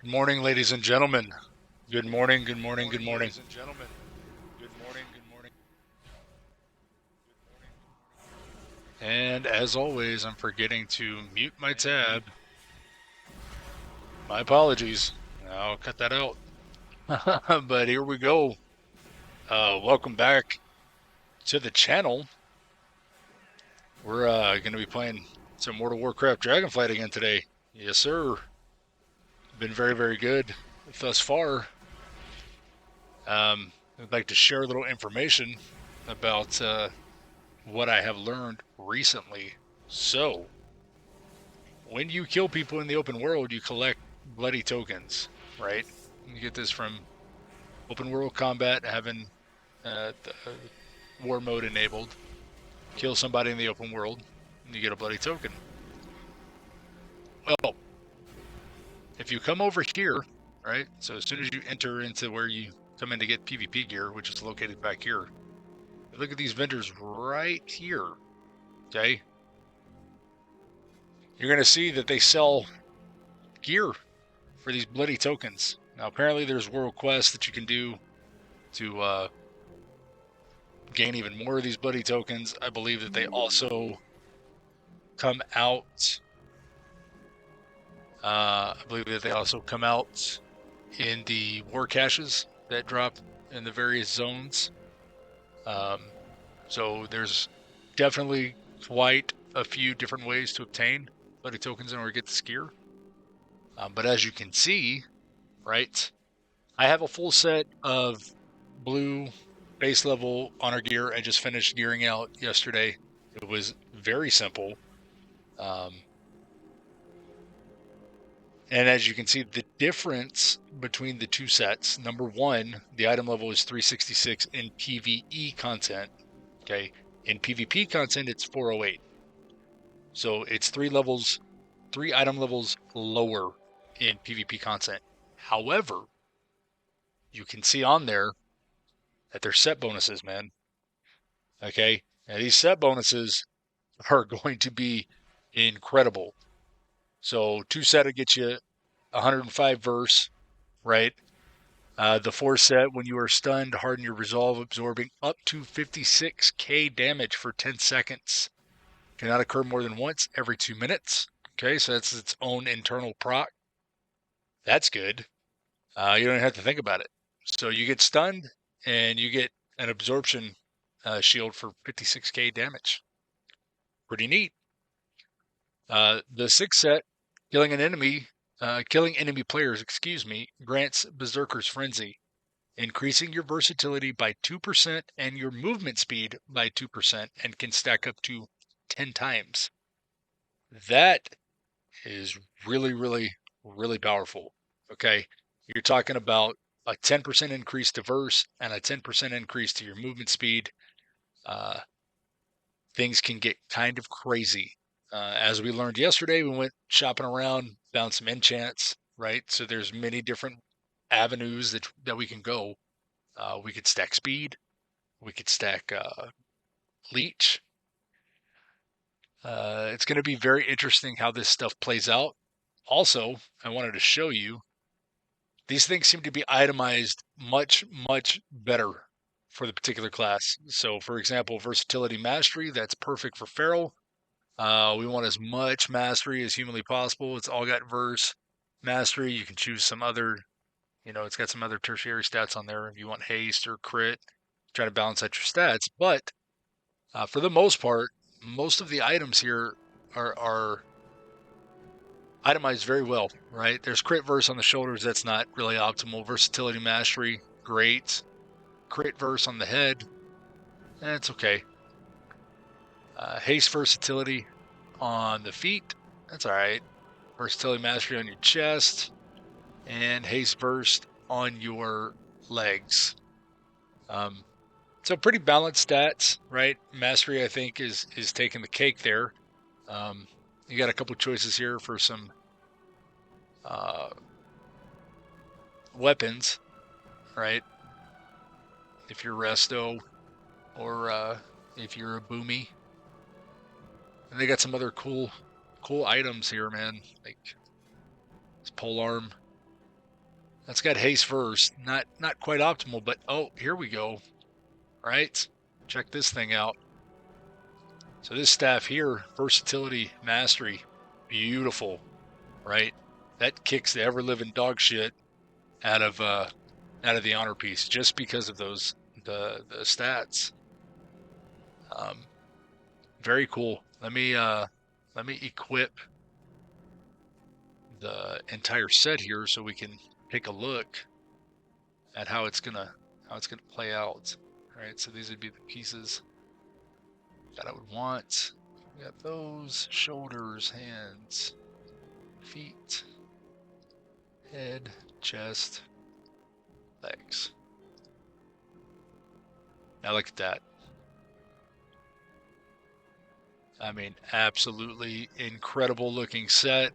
Good morning, ladies and gentlemen. Good morning, good Good morning, good morning, morning. ladies and gentlemen. Good morning, good morning. And as always, I'm forgetting to mute my And tab. My apologies. I'll cut that out. But here we go. Welcome back to the channel. We're going to be playing some World of Warcraft Dragonflight again today. Yes, sir. Been very, very good thus far. I'd like to share a little information about what I have learned recently. So, when you kill people in the open world, you collect bloody tokens, right? You get this from open world combat, having the war mode enabled. Kill somebody in the open world, and you get a bloody token. Well, if you come over here, right? So as soon as you enter into where you come in to get PvP gear, which is located back here, look at these vendors right here. Okay, you're gonna see that they sell gear for these bloody tokens. Now, apparently, there's world quests that you can do to gain even more of these bloody tokens. I believe that they also come out. I believe that they also come out in the war caches that drop in the various zones. Um, so there's definitely quite a few different ways to obtain bloody tokens in order to get this gear. But as you can see, right, I have a full set of blue base level honor gear. I just finished gearing out yesterday. It was very simple. Um, and as you can see, the difference between the two sets, number one, the item level is 366 in PvE content. Okay. In PvP content, it's 408. So it's three item levels lower in PvP content. However, you can see on there that they're set bonuses, man. Okay. Now these set bonuses are going to be incredible. So two set will get you 105 verse, right? The 4 set, when you are stunned, harden your resolve, absorbing up to 56k damage for 10 seconds. Cannot occur more than once every 2 minutes. Okay, so that's its own internal proc. That's good. You don't have to think about it. So you get stunned, and you get an absorption shield for 56k damage. Pretty neat. The 6 set, killing enemy players, grants Berserker's Frenzy, increasing your versatility by 2% and your movement speed by 2%, and can stack up to 10 times. That is really, really, really powerful. Okay. You're talking about a 10% increase to verse and a 10% increase to your movement speed. Uh, Things can get kind of crazy. As we learned yesterday, we went shopping around, found some enchants, right? So there's many different avenues that we can go. We could stack speed. We could stack leech. It's going to be very interesting how this stuff plays out. Also, I wanted to show you these things seem to be itemized much, much better for the particular class. So, for example, versatility mastery, that's perfect for feral. We want as much mastery as humanly possible. It's all got verse mastery. You can choose some other, it's got some other tertiary stats on there if you want haste or crit. Try to balance out your stats. But for the most part, most of the items here are itemized very well, right? There's crit verse on the shoulders. That's not really optimal. Versatility mastery, great. Crit verse on the head, that's okay. Haste versatility on the feet, that's all right. Versatility mastery on your chest, and haste burst on your legs. Um, so pretty balanced stats, right? Mastery, I think, is taking the cake there. You got a couple choices here for some uh, weapons, right? If you're resto or if you're a boomy, and they got some other cool items here, man. Like this polearm. That's got haste first. Not quite optimal, but oh, here we go. Right? Check this thing out. So this staff here, versatility, mastery, beautiful, right? That kicks the ever-living dog shit out of the honor piece just because of the stats. Very cool. Let me equip the entire set here so we can take a look at how it's gonna play out. All right, so these would be the pieces that I would want. We got those shoulders, hands, feet, head, chest, legs. Now look at that. I mean, absolutely incredible looking set.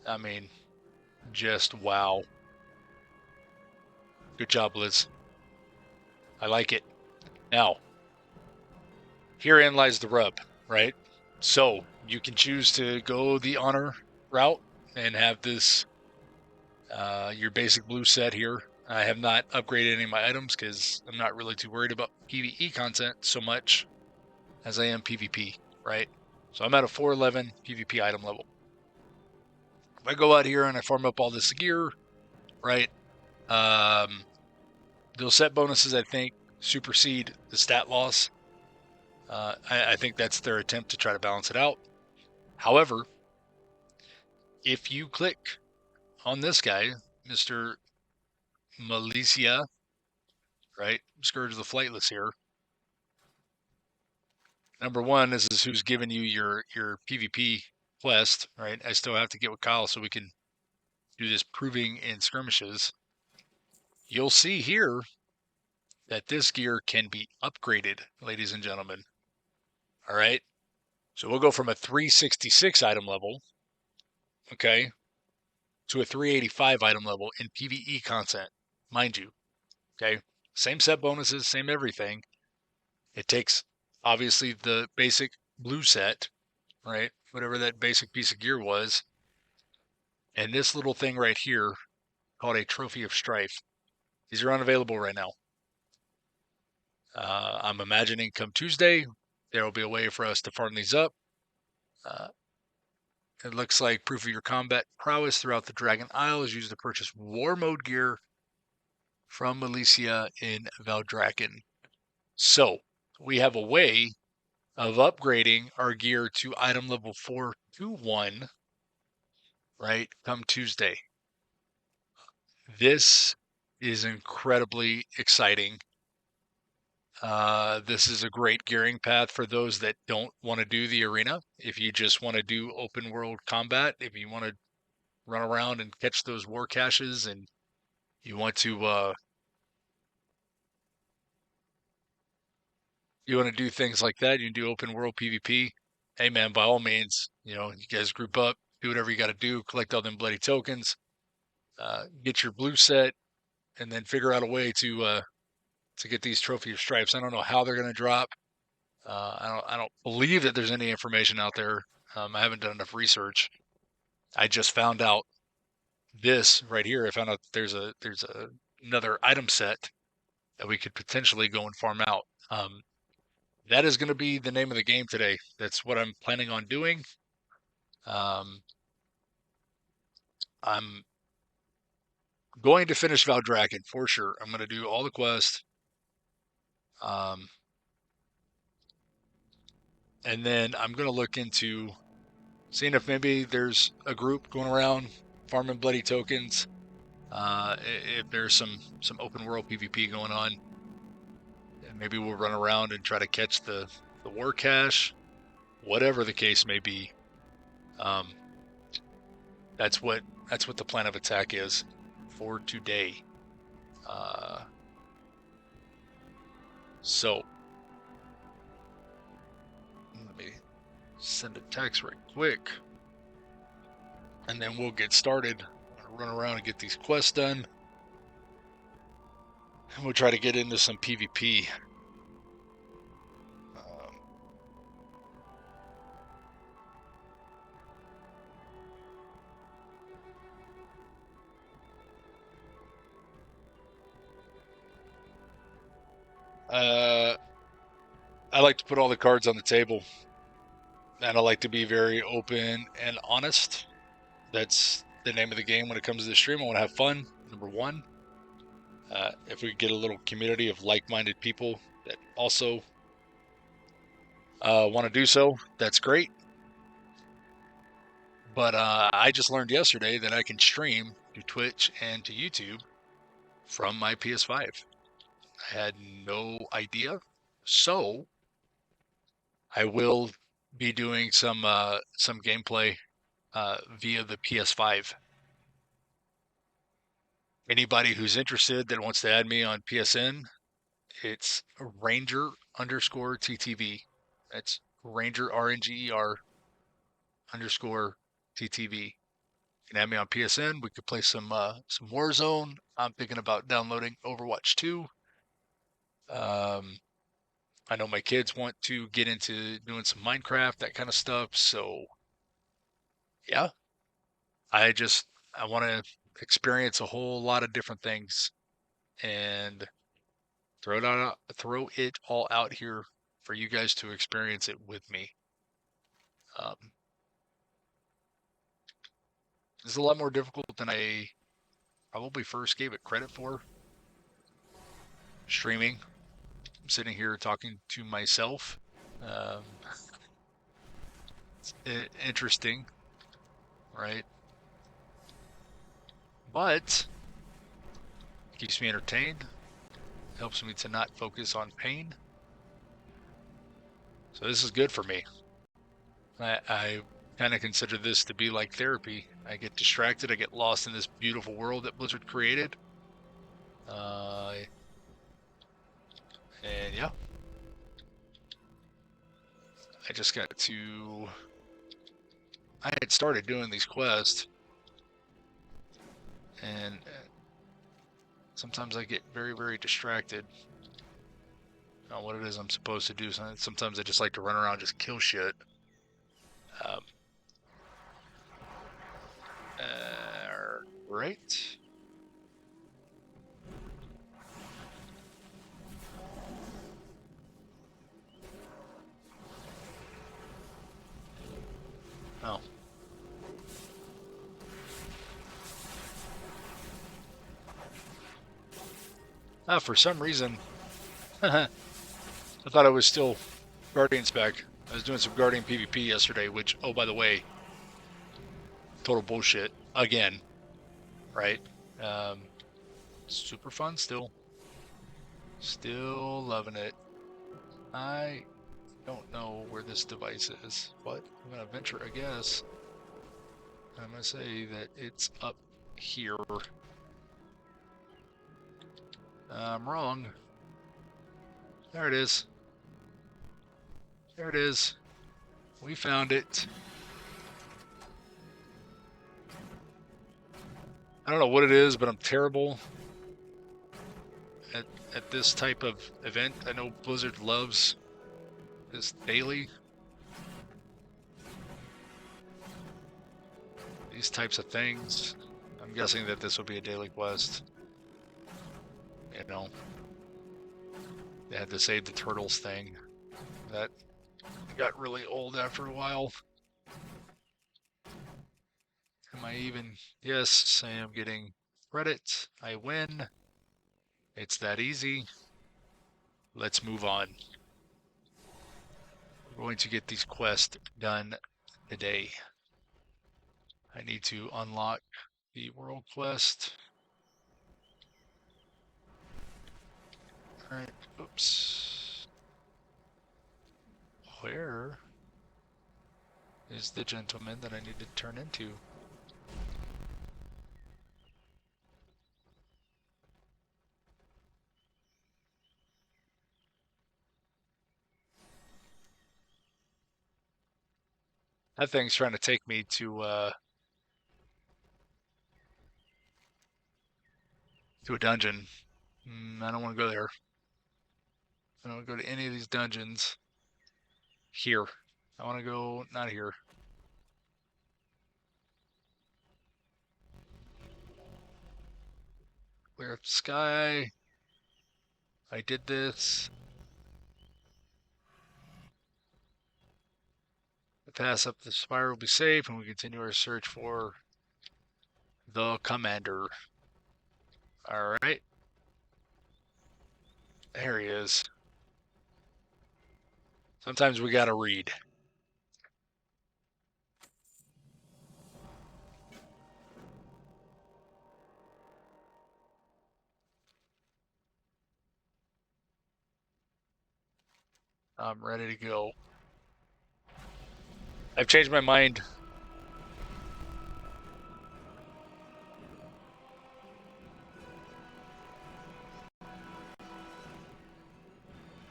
I mean, just wow. Good job, Liz. I like it. Now, herein lies the rub, right? So you can choose to go the honor route and have this your basic blue set here. I have not upgraded any of my items because I'm not really too worried about PvE content so much as I am PvP, right? So I'm at a 411 PvP item level. If I go out here and I farm up all this gear, right? Those set bonuses, I think, supersede the stat loss. I think that's their attempt to try to balance it out. However, if you click on this guy, Mr. Malicia, right? Scourge of the Flightless here. Number one, this is who's giving you your PvP quest, right? I still have to get with Kyle so we can do this proving in skirmishes. You'll see here that this gear can be upgraded, ladies and gentlemen. All right. So we'll go from a 366 item level, okay, to a 385 item level in PvE content, mind you. Okay. Same set bonuses, same everything. It takes obviously the basic blue set, right? Whatever that basic piece of gear was. And this little thing right here called a Trophy of Strife. These are unavailable right now. I'm imagining come Tuesday, there will be a way for us to farm these up. It looks like proof of your combat prowess throughout the Dragon Isle is used to purchase war mode gear from Milicia in Valdraken. So we have a way of upgrading our gear to item level 421, right, come Tuesday. This is incredibly exciting. This is a great gearing path for those that don't want to do the arena. If you just want to do open world combat, if you want to run around and catch those war caches and you want to do things like that, you can do open world PvP. Hey man, by all means, you guys group up, do whatever you got to do, collect all them bloody tokens, get your blue set, and then figure out a way to get these trophy of stripes. I don't know how they're going to drop. I don't believe that there's any information out there. I haven't done enough research. I just found out this right here. I found out there's another item set that we could potentially go and farm out. That is going to be the name of the game today. That's what I'm planning on doing. I'm going to finish Valdraken for sure. I'm going to do all the quests. And then I'm going to look into seeing if maybe there's a group going around farming bloody tokens. If there's some open world PvP going on, and maybe we'll run around and try to catch the war cache, whatever the case may be. That's what the plan of attack is for today. So let me send a text right quick, and then we'll get started. I'll run around and get these quests done, and we'll try to get into some PvP. Uh, I like to put all the cards on the table, and I like to be very open and honest. That's the name of the game when it comes to the stream. I want to have fun. Number one, if we get a little community of like-minded people that also want to do so, that's great. But I just learned yesterday that I can stream to Twitch and to YouTube from my PS5. I had no idea. So I will be doing some gameplay via the PS5. Anybody who's interested that wants to add me on PSN, it's Ranger underscore TTV. That's Ranger RNGER underscore TTV. You can add me on PSN. We could play some Warzone. I'm thinking about downloading Overwatch 2. I know my kids want to get into doing some Minecraft, that kind of stuff. So yeah, I just I want to experience a whole lot of different things and throw it all out here for you guys to experience it with me. Um, it's a lot more difficult than I probably first gave it credit for. Streaming, I'm sitting here talking to myself. Um, it's interesting, right? But it keeps me entertained. Helps me to not focus on pain. So this is good for me. I kind of consider this to be like therapy. I get distracted. I get lost in this beautiful world that Blizzard created. Uh, and yeah, I just got to. I had started doing these quests, and sometimes I get very, very distracted on what it is I'm supposed to do. Sometimes I just like to run around, just kill shit. Um, right. Oh. For some reason, I thought I was still Guardian spec. I was doing some Guardian PvP yesterday, which, oh, by the way, total bullshit again, right? Um, super fun still. Still loving it. I don't know where this device is, but I'm gonna venture a guess. I'm gonna say that it's up here. I'm wrong. There it is. There it is. We found it. I don't know what it is, but I'm terrible at, at this type of event. I know Blizzard loves this daily. These types of things. I'm guessing that this will be a daily quest. You know, they had to save the turtles thing. That got really old after a while. Am I even? Yes, I am getting credit. I win. It's that easy. Let's move on. We're going to get these quests done today. I need to unlock the world quest. Alright, oops. Where is the gentleman that I need to turn into? That thing's trying to take me to a dungeon. I don't want to go there. I don't want to go to any of these dungeons. Here. I want to go, not here. Clear up the sky. I did this. The pass up the spire will be safe, and we continue our search for the commander. All right. There he is. Sometimes we gotta read. I'm ready to go. I've changed my mind.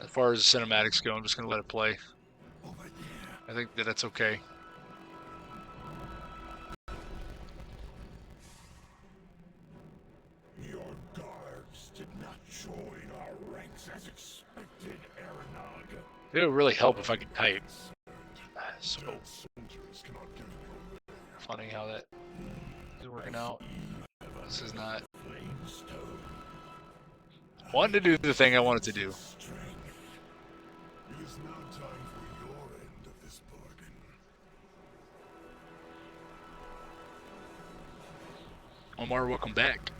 As far as the cinematics go, I'm just gonna let it play. I think that that's okay. Your guards did not join our ranks as expected, Aranag. It would really help if I could type. So Soldiers cannot give you funny how that is working out. This is not wanting to do the thing I wanted to do. strength. It is now time for your end of this bargain. Omar, welcome back.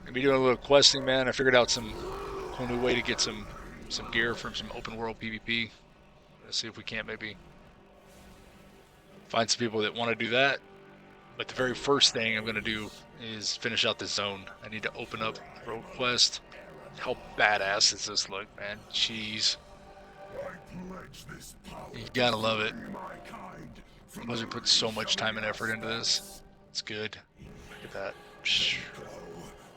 Gonna be doing a little questing, man. I figured out some cool new way to get some gear from some open world PvP. Let's see if we can't maybe find some people that want to do that. But the very first thing I'm gonna do is finish out this zone. I need to open up road quest. How badass does this look, man? Jeez. I pledge this power You gotta love it. to free my kind from Must have put so much time and effort into this. It's good. Look at that. Go,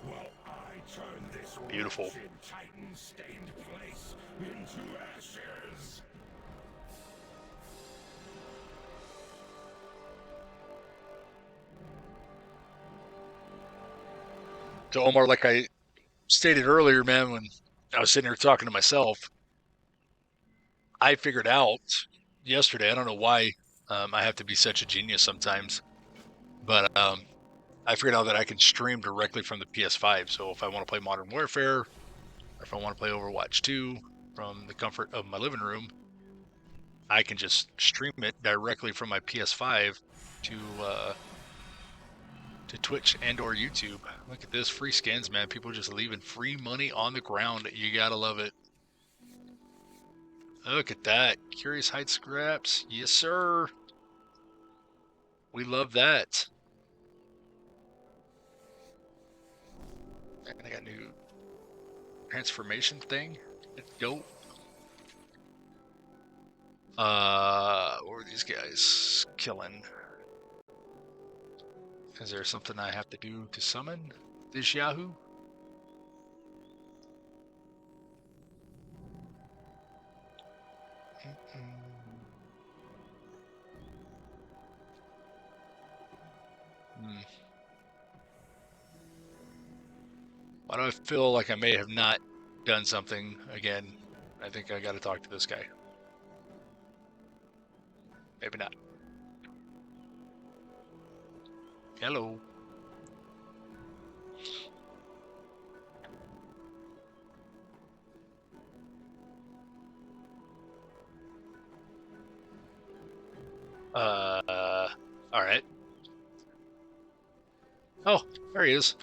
while I turn this Beautiful. wretched Titan-stained place into ashes. So Omar, like I stated earlier, man, when I was sitting here talking to myself, I figured out yesterday. I don't know why I have to be such a genius sometimes, but I figured out that I can stream directly from the PS5. So if I want to play Modern Warfare, or if I want to play Overwatch 2 from the comfort of my living room, I can just stream it directly from my PS5 to Twitch and or YouTube. Look at this, free skins, man. People just leaving free money on the ground. You gotta love it. Look at that. Curious Heights scraps. Yes, sir. We love that. And I got a new transformation thing. It's dope. What are these guys killing? Is there something I have to do to summon this Yahoo? Why do I feel like I may have not done something again? I think I got to talk to this guy. Maybe not. Hello. All right. Oh, there he is.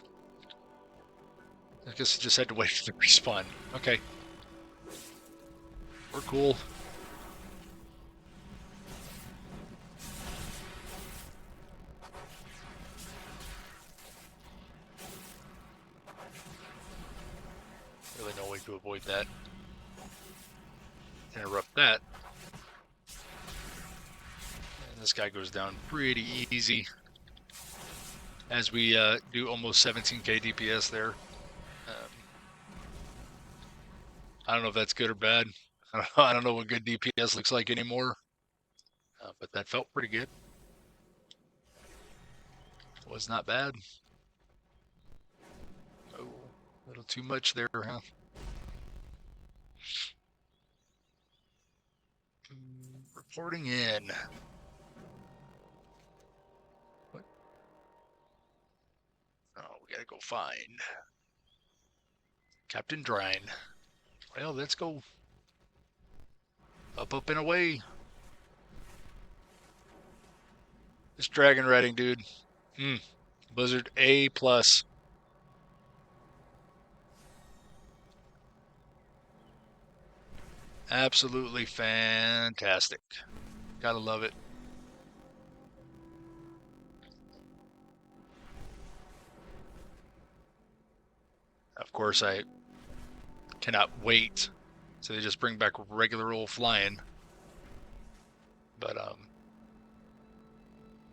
I guess I just had to wait for the respawn. Okay. We're cool. Really no way to avoid that. Interrupt that. And this guy goes down pretty easy. As we do almost 17k DPS there. I don't know if that's good or bad. I don't know what good DPS looks like anymore. But that felt pretty good. Was not bad. Oh, a little too much there, huh? Reporting in. What? Oh, we gotta go find Captain Drine. Well, let's go. Up, and away. This dragon riding, dude. Blizzard A+. Absolutely fantastic. Gotta love it. Of course, I cannot wait so they just bring back regular old flying. But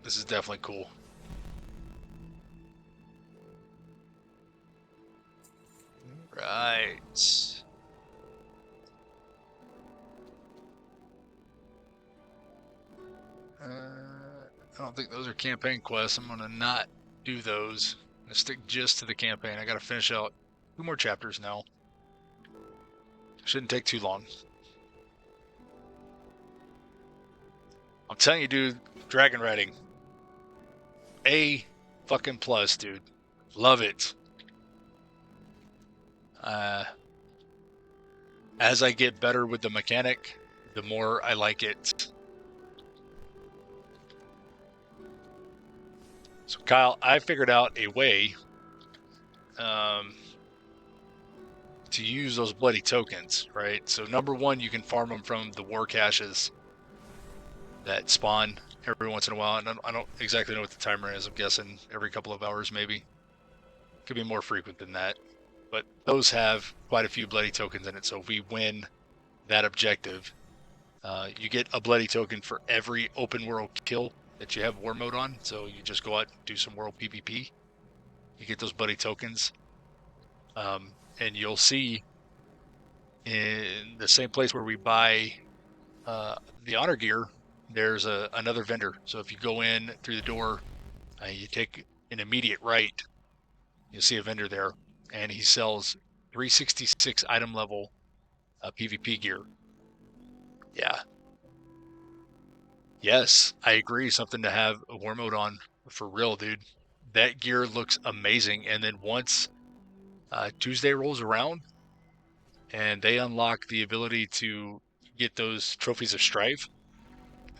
this is definitely cool. Right. I don't think those are campaign quests. I'm gonna not do those. I'm gonna stick just to the campaign. I gotta finish out 2 more chapters now. Shouldn't take too long. I'm telling you, dude, dragon riding. A fucking plus, dude. Love it. As I get better with the mechanic, the more I like it. So Kyle, I figured out a way to use those bloody tokens, right? So number one, you can farm them from the war caches that spawn every once in a while. And I don't exactly know what the timer is. I'm guessing every couple of hours, maybe. Could be more frequent than that. But those have quite a few bloody tokens in it. So if we win that objective, you get a bloody token for every open world kill that you have war mode on. So you just go out and do some world PvP. You get those bloody tokens. And you'll see in the same place where we buy the honor gear, there's another vendor. So if you go in through the door, you take an immediate right, you'll see a vendor there, and he sells 366 item level PvP gear. Yeah. Yes, I agree. Something to have a war mode on for real, dude. That gear looks amazing. And then once Tuesday rolls around and they unlock the ability to get those trophies of strife,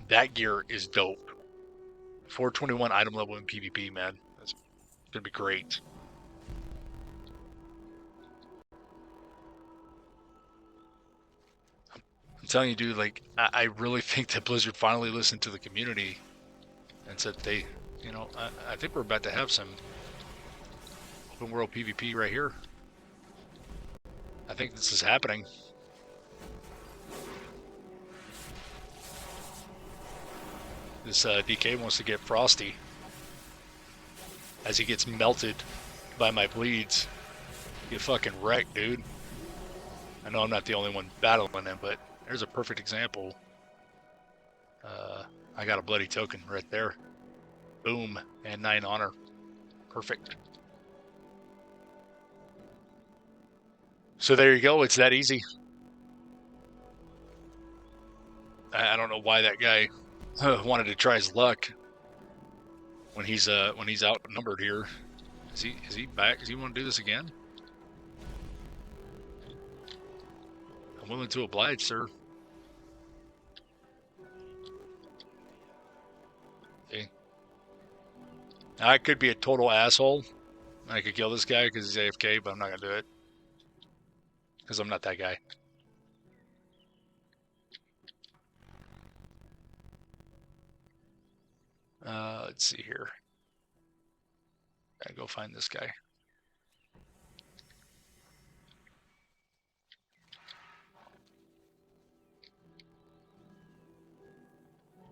that gear is dope. 421 item level in PvP, man. That's gonna be great. I'm telling you, dude, like, I really think that Blizzard finally listened to the community and said they, I think we're about to have some open world PvP right here. I think this is happening. This DK wants to get frosty as he gets melted by my bleeds. Get fucking wrecked, dude. I know I'm not the only one battling him, but there's a perfect example. I got a bloody token right there. Boom, and 9 honor. Perfect. So there you go. It's that easy. I don't know why that guy wanted to try his luck when he's outnumbered here. Is he back? Does he want to do this again? I'm willing to oblige, sir. Okay. I could be a total asshole. I could kill this guy because he's AFK, but I'm not gonna do it because I'm not that guy. Let's see here. Gotta go find this guy.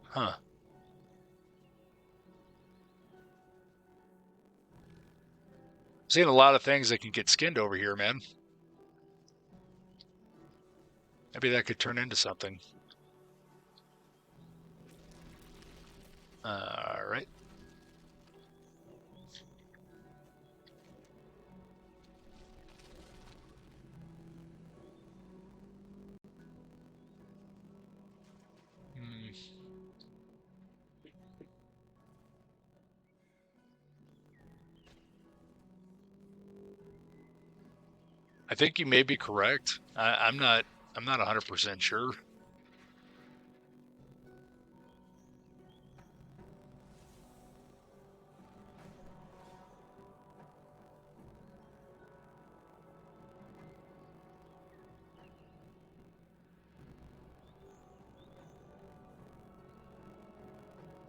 Huh. Seeing a lot of things that can get skinned over here, man. Maybe that could turn into something. All right. I think you may be correct. I'm not 100% sure.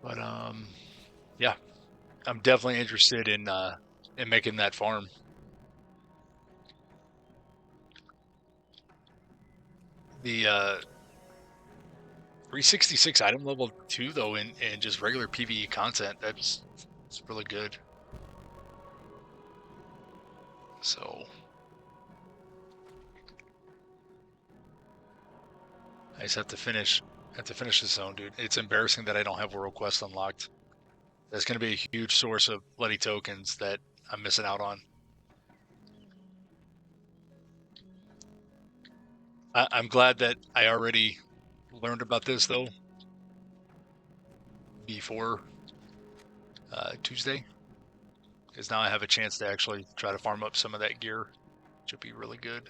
But yeah, I'm definitely interested in making that farm. The 366 item level 2 though in just regular PvE content, it's really good. So I just have to finish this zone, dude. It's embarrassing that I don't have World Quest unlocked. That's going to be a huge source of bloody tokens that I'm missing out on. I'm glad that I already learned about this though before Tuesday, because now I have a chance to actually try to farm up some of that gear, which would be really good.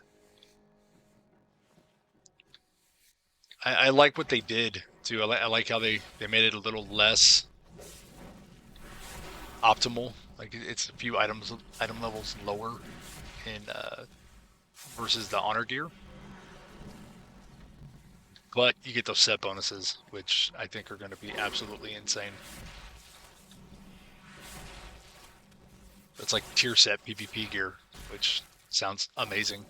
I like what they did too. I like how they made it a little less optimal. Like it's a few item levels lower in versus the honor gear, but you get those set bonuses, which I think are going to be absolutely insane. It's like tier set PvP gear, which sounds amazing.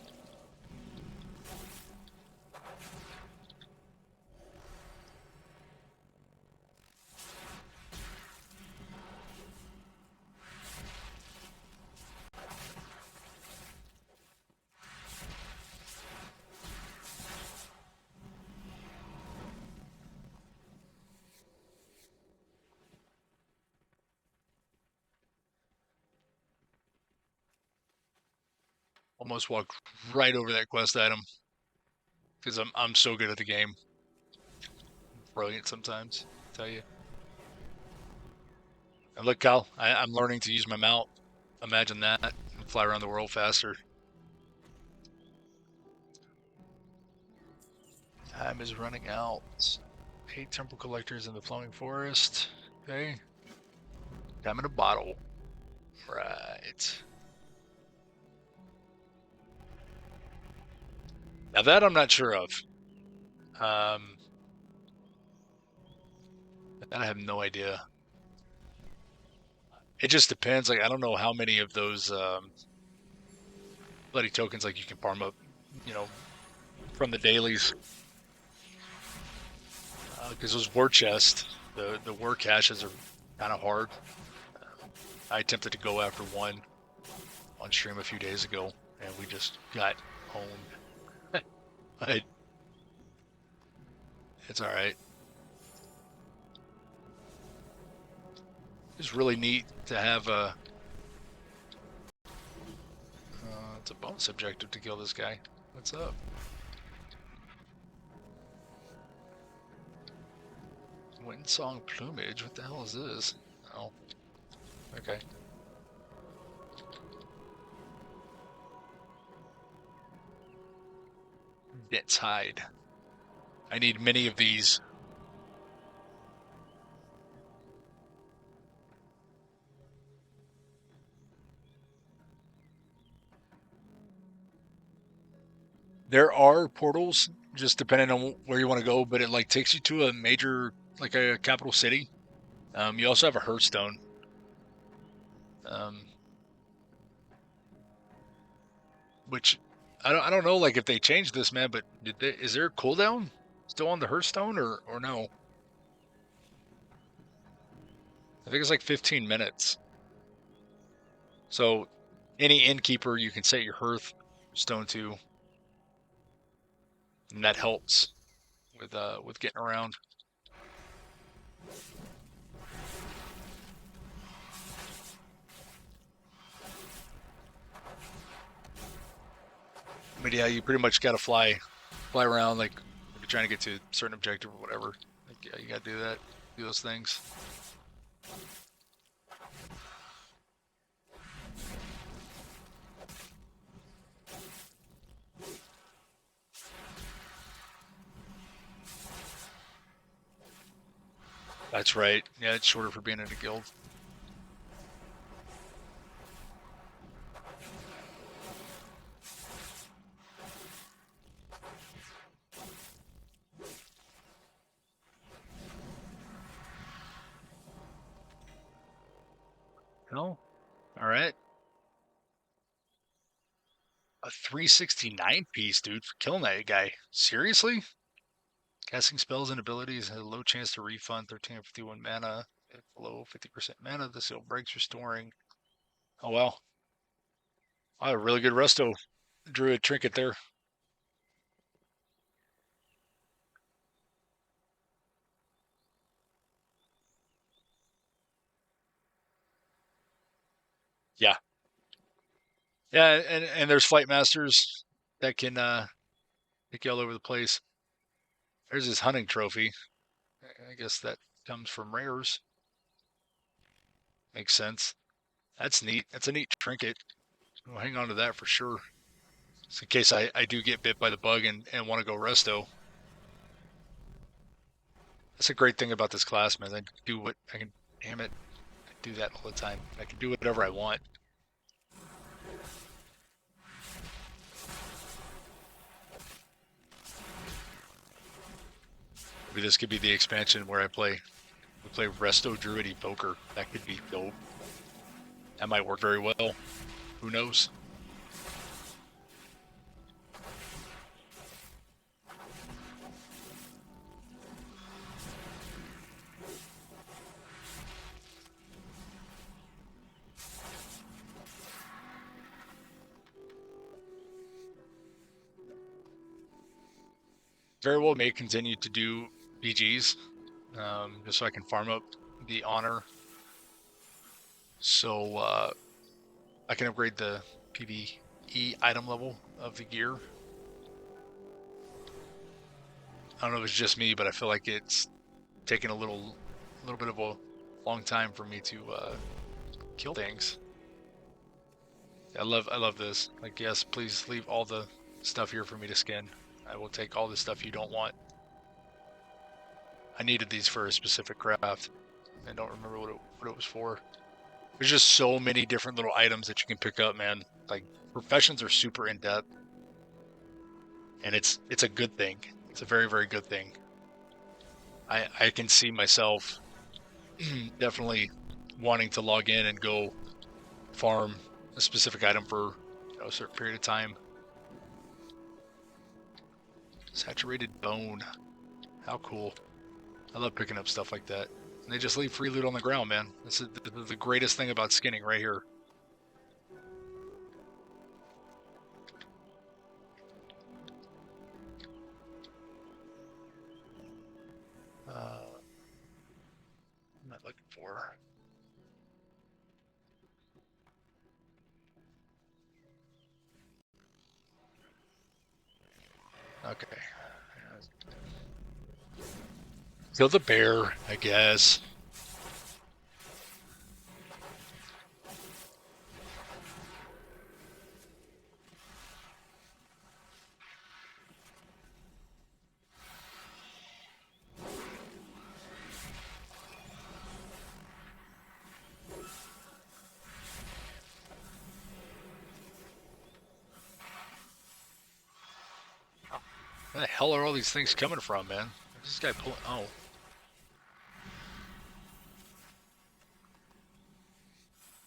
Almost walked right over that quest item because I'm so good at the game. Brilliant sometimes, I tell you. And look, Kyle, I'm learning to use my mount. Imagine that, and fly around the world faster. Time is running out. 8 temple collectors in the flowing forest. Okay. Time in a bottle. Right. Now that I'm not sure of. Um, that I have no idea. It just depends. Like I don't know how many of those bloody tokens like you can farm up, you know, from the dailies. Because those war chests, the war caches are kind of hard. I attempted to go after one on stream a few days ago, and we just got owned. But it's all right. It's really neat to have a. It's a bonus objective to kill this guy. What's up? Windsong plumage. What the hell is this? Oh, okay. Dense hide. I need many of these. There are portals, just depending on where you want to go, but it like takes you to a major, like a capital city. You also have a Hearthstone. Um, which I don't know like if they changed this, man, but is there a cooldown still on the Hearthstone or no? I think it's like 15 minutes. So any innkeeper you can set your Hearthstone to, and that helps with getting around. But yeah, you pretty much got to fly around like if you're trying to get to a certain objective or whatever. Like, yeah, you got to do that, do those things. That's right. Yeah, it's shorter for being in a guild. No? All right. A 369 piece, dude, for killing that guy. Seriously? Casting spells and abilities has a low chance to refund 1351 mana. If below 50% mana, the seal breaks, restoring. Oh, wow. Oh, a really good resto druid trinket there. Yeah. Yeah, and there's flight masters that can take you all over the place. There's his hunting trophy. I guess that comes from rares. Makes sense. That's neat. That's a neat trinket. We'll hang on to that for sure. Just in case I do get bit by the bug and want to go resto. That's a great thing about this class, man. I can do what I can. Damn it, I do that all the time. I can do whatever I want. Maybe this could be the expansion where we play Resto Druid Evoker. That could be dope. That might work very well. Who knows? Very well may continue to do BGs, just so I can farm up the honor. So I can upgrade the PvE item level of the gear. I don't know if it's just me, but I feel like it's taking a little bit of a long time for me to kill things. I love this. Like, yes, please leave all the stuff here for me to skin. I will take all the stuff you don't want. I needed these for a specific craft. I don't remember what it was for. There's just so many different little items that you can pick up, man. Like, professions are super in depth, and it's a good thing. It's a very, very good thing. I can see myself definitely wanting to log in and go farm a specific item for a certain period of time. Saturated bone. How cool. I love picking up stuff like that. And they just leave free loot on the ground, man. This is the greatest thing about skinning right here. What am I looking for? Okay. Kill the bear, I guess. Where the hell are all these things coming from, man? Where's this guy pulling? Oh.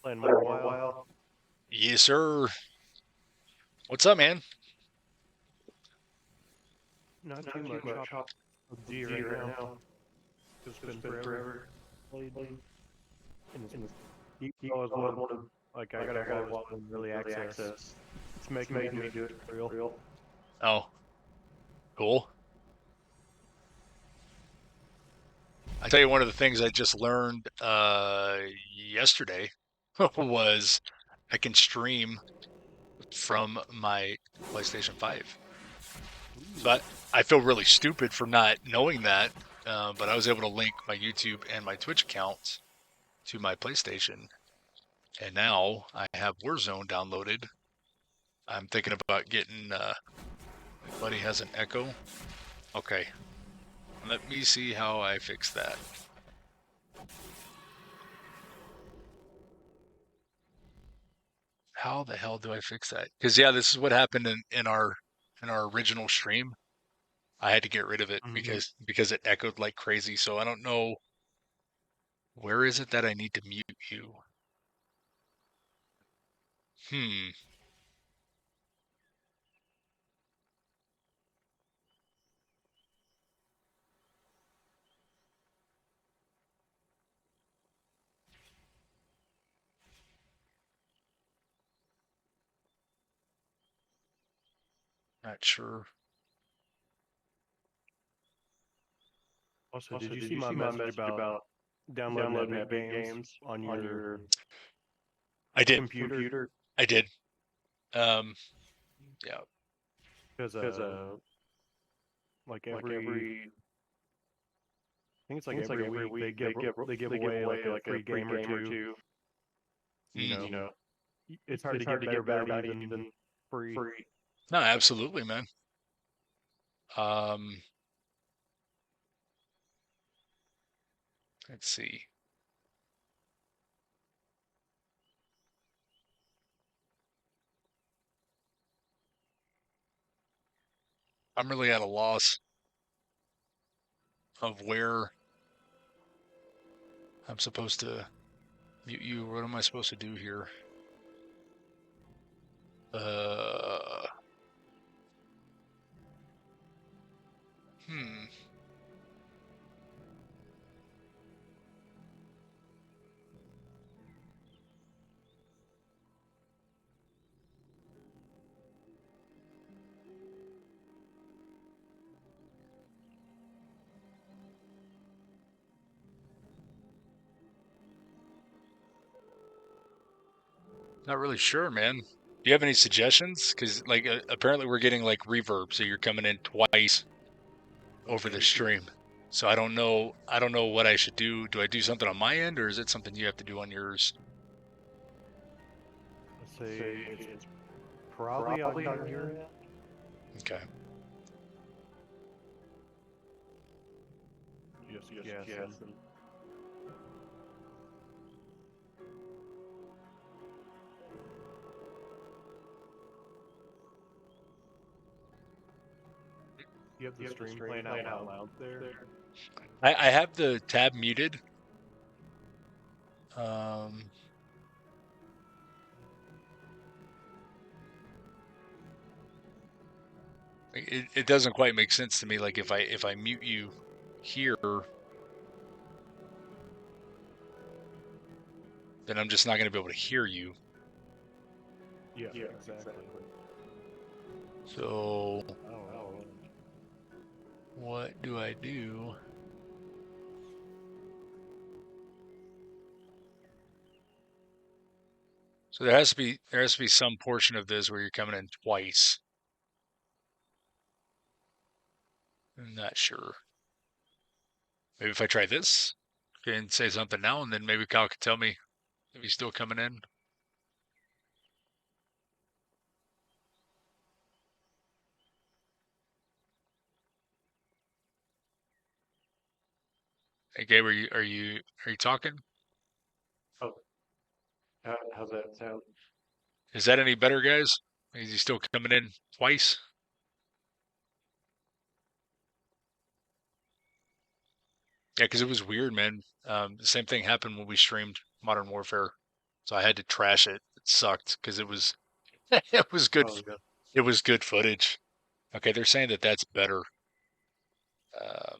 Playing more a while. Yes, sir. What's up, man? Not too much. Hop PUBG right now. Just been forever. Played. And it's always one of like I gotta have one really access. It's making me do it for real. Oh, cool. I tell you, one of the things I just learned yesterday was I can stream from my PlayStation 5. But I feel really stupid for not knowing that. But I was able to link my YouTube and my Twitch accounts to my PlayStation. And now I have Warzone downloaded. I'm thinking about getting, my buddy has an Echo. Okay. Let me see how I fix that. How the hell do I fix that? Because yeah, this is what happened in our original stream. I had to get rid of it Mm-hmm. because it echoed like crazy. So I don't know, where is it that I need to mute you? Hmm. Not sure. Also, did you see my message about downloading Epic Games on your I did. computer? I did. Um. Yeah. Because like I think it's like every week they give away like a free game or two. You Mm. know, it's hard to get better value than free. No, absolutely, man. Um. Let's see. I'm really at a loss of where I'm supposed to mute you. What am I supposed to do here? Uh. Hmm. Not really sure, man. Do you have any suggestions? Because like apparently we're getting like reverb, so you're coming in twice over the Okay, stream. So I don't know. I don't know what I should do. Do I do something on my end, or is it something you have to do on yours? let's say it's probably on your end. Okay. Just guessing. You have the stream playing out loud there. I have the tab muted. Um. It doesn't quite make sense to me. Like if I mute you here, then I'm just not going to be able to hear you. Yeah, exactly. So Oh. what do I do? So there has to be some portion of this where you're coming in twice. I'm not sure. Maybe if I try this and say something now, and then maybe Kyle can tell me if he's still coming in. Hey, Gabe, are you talking? Oh, how's that sound? Is that any better, guys? Is he still coming in twice? Yeah, because it was weird, man. The same thing happened when we streamed Modern Warfare, so I had to trash it. It sucked because it was it was good. Oh, yeah. It was good footage. Okay, they're saying that that's better. Um,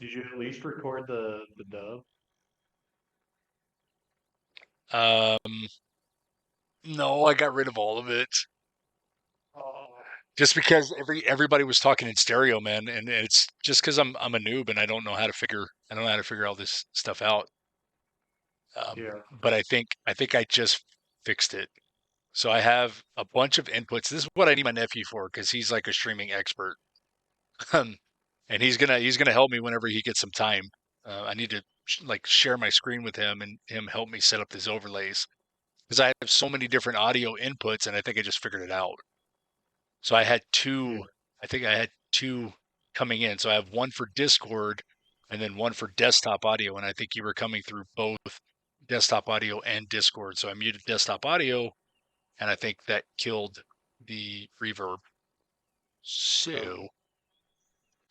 Did you at least record the dub? um, no, I got rid of all of it Oh, just because everybody was talking in stereo, man, and it's just because I'm a noob and I don't know how to figure all this stuff out. yeah. But I think I just fixed it. So I have a bunch of inputs. This is what I need my nephew for because he's like a streaming expert. Um, and he's gonna help me whenever he gets some time. I need to like share my screen with him and him help me set up these overlays because I have so many different audio inputs, and I think I just figured it out. So Yeah. I think I had two coming in. So I have one for Discord and then one for desktop audio, and I think you were coming through both desktop audio and Discord. So I muted desktop audio, and I think that killed the reverb. So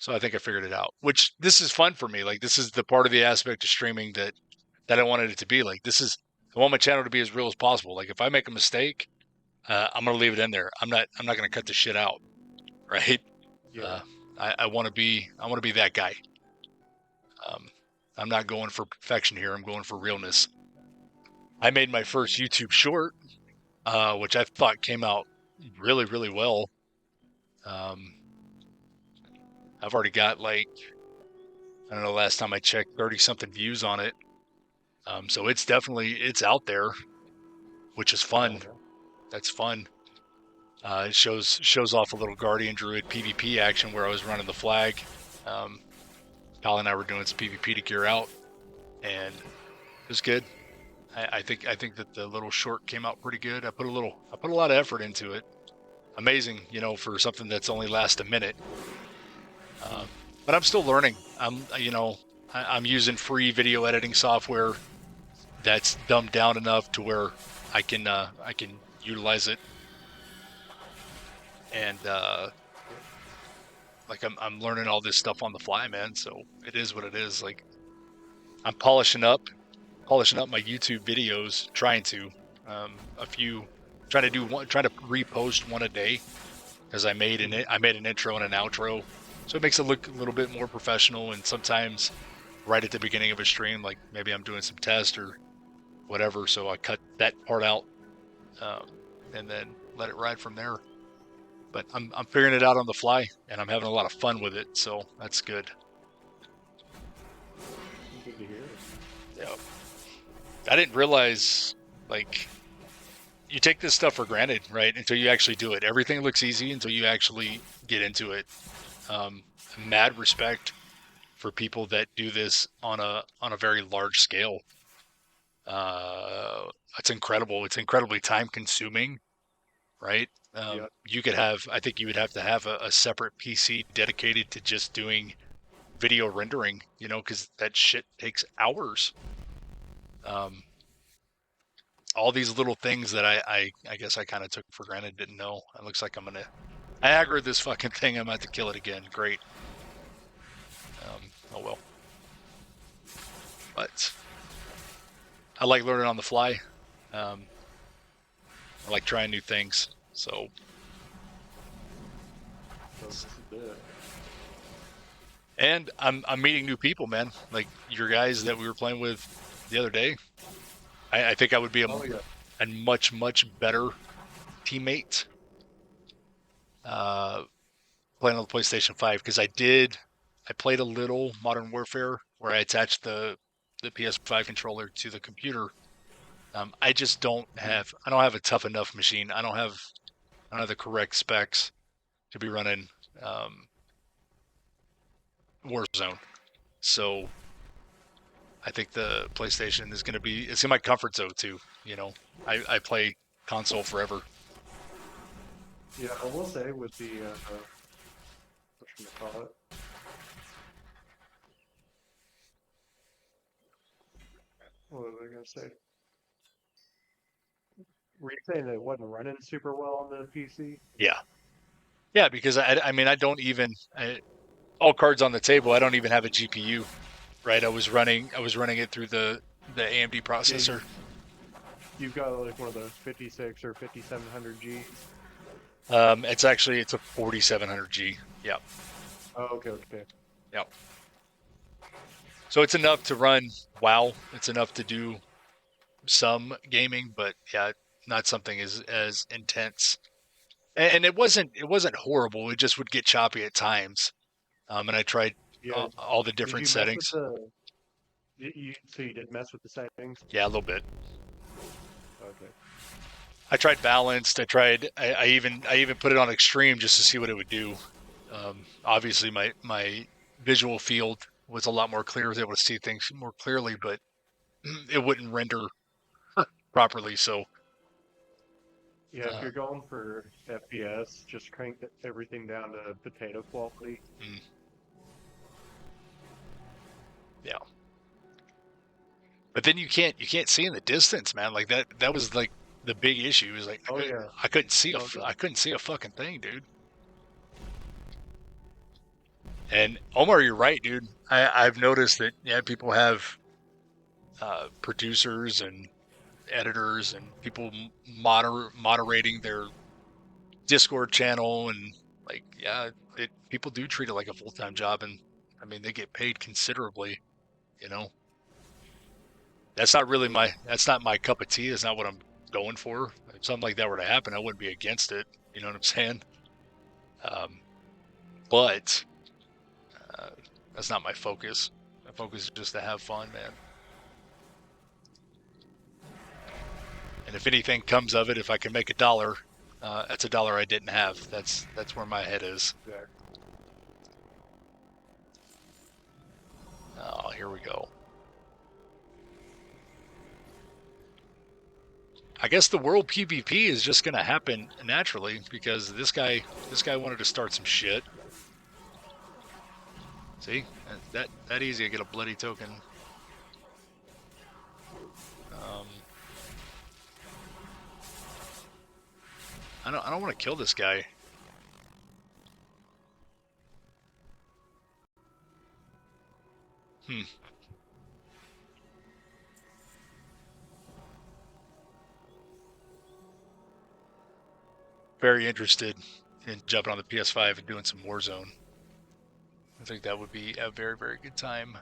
I think I figured it out, which this is fun for me. Like, this is the part of the aspect of streaming that I wanted it to be. Like, I want my channel to be as real as possible. Like, if I make a mistake, I'm going to leave it in there. I'm not going to cut the shit out. Right. Yeah. I want to be that guy. I'm not going for perfection here. I'm going for realness. I made my first YouTube short, which I thought came out really, really well. I've already got, like, I don't know, last time I checked, 30 something views on it. So it's out there, which is fun. Oh, That's fun. It shows off a little Guardian Druid PvP action where I was running the flag. Kyle and I were doing some PvP to gear out, and it was good. I think that the little short came out pretty good. I put a lot of effort into it. Amazing, for something that's only last a minute. But I'm still learning. I'm using free video editing software that's dumbed down enough to where I can utilize it, and like I'm learning all this stuff on the fly, man. So it is what it is. Like, I'm polishing up my YouTube videos, trying to trying to repost one a day, because I made an intro and an outro, so it makes it look a little bit more professional. And sometimes right at the beginning of a stream, like maybe I'm doing some test or whatever, so I cut that part out, and then let it ride from there. But I'm figuring it out on the fly, and I'm having a lot of fun with it, so that's good. good to hear. Yeah. I didn't realize, like, you take this stuff for granted, right? Until you actually do it. Everything looks easy until you actually get into it. Mad respect for people that do this on a very large scale. It's incredible. It's incredibly time consuming, right? Yeah. I think you would have to have a separate PC dedicated to just doing video rendering, because that shit takes hours. All these little things that I guess I kind of took for granted, didn't know. It looks like I'm going to aggro this fucking thing. I'm about to kill it again. Great. Oh well. But I like learning on the fly. I like trying new things. So This is it. and I'm meeting new people, man. Like your guys that we were playing with the other day. I think I would be a much, much better teammate playing on the PlayStation 5, because I played a little Modern Warfare where I attached the PS5 controller to the computer. I just don't have a tough enough machine. I don't have the correct specs to be running Warzone. So I think the PlayStation is going to be, it's in my comfort zone too. I play console forever. Yeah, I will say with the what should I call it? What was I gonna say? Were you saying that it wasn't running super well on the PC? Yeah, because I mean, I don't even, all cards on the table, I don't even have a GPU, right? I was running it through the AMD processor. You've got like one of those 56 or 5700Gs. It's a 4700G. Yeah. Oh, okay. Yeah. So it's enough to run WoW. It's enough to do some gaming, but yeah, not something as intense. And it wasn't horrible. It just would get choppy at times. And I tried Yeah. all the Did different you mess settings. with so you did mess with the settings? Yeah, a little bit. Okay. I tried balanced. I even put it on extreme just to see what it would do. Obviously, my visual field was a lot more clear. I was able to see things more clearly, but it wouldn't render properly. So Yeah, if you're going for FPS, just crank everything down to potato quality. yeah. But then you can't see in the distance, man. Like that was like the big issue. Is like Oh yeah. I couldn't see No, no. I couldn't see a fucking thing, dude. And Omar, you're right, dude. I've noticed that people have producers and editors and people moderating their Discord channel, and like people do treat it like a full-time job, and I mean they get paid considerably, you know. That's not my cup of tea. It's not what I'm going for. If something like that were to happen, I wouldn't be against it. You know what I'm saying? Um, but uh, that's not my focus. My focus is just to have fun, man. And if anything comes of it, if I can make $1, that's $1 I didn't have. That's where my head is. Exactly. Oh, here we go. I guess the world PvP is just gonna happen naturally because this guy wanted to start some shit. See, that easy. I get a bloody token. I don't want to kill this guy. Very interested in jumping on the PS5 and doing some Warzone. I think that would be a very, very good time.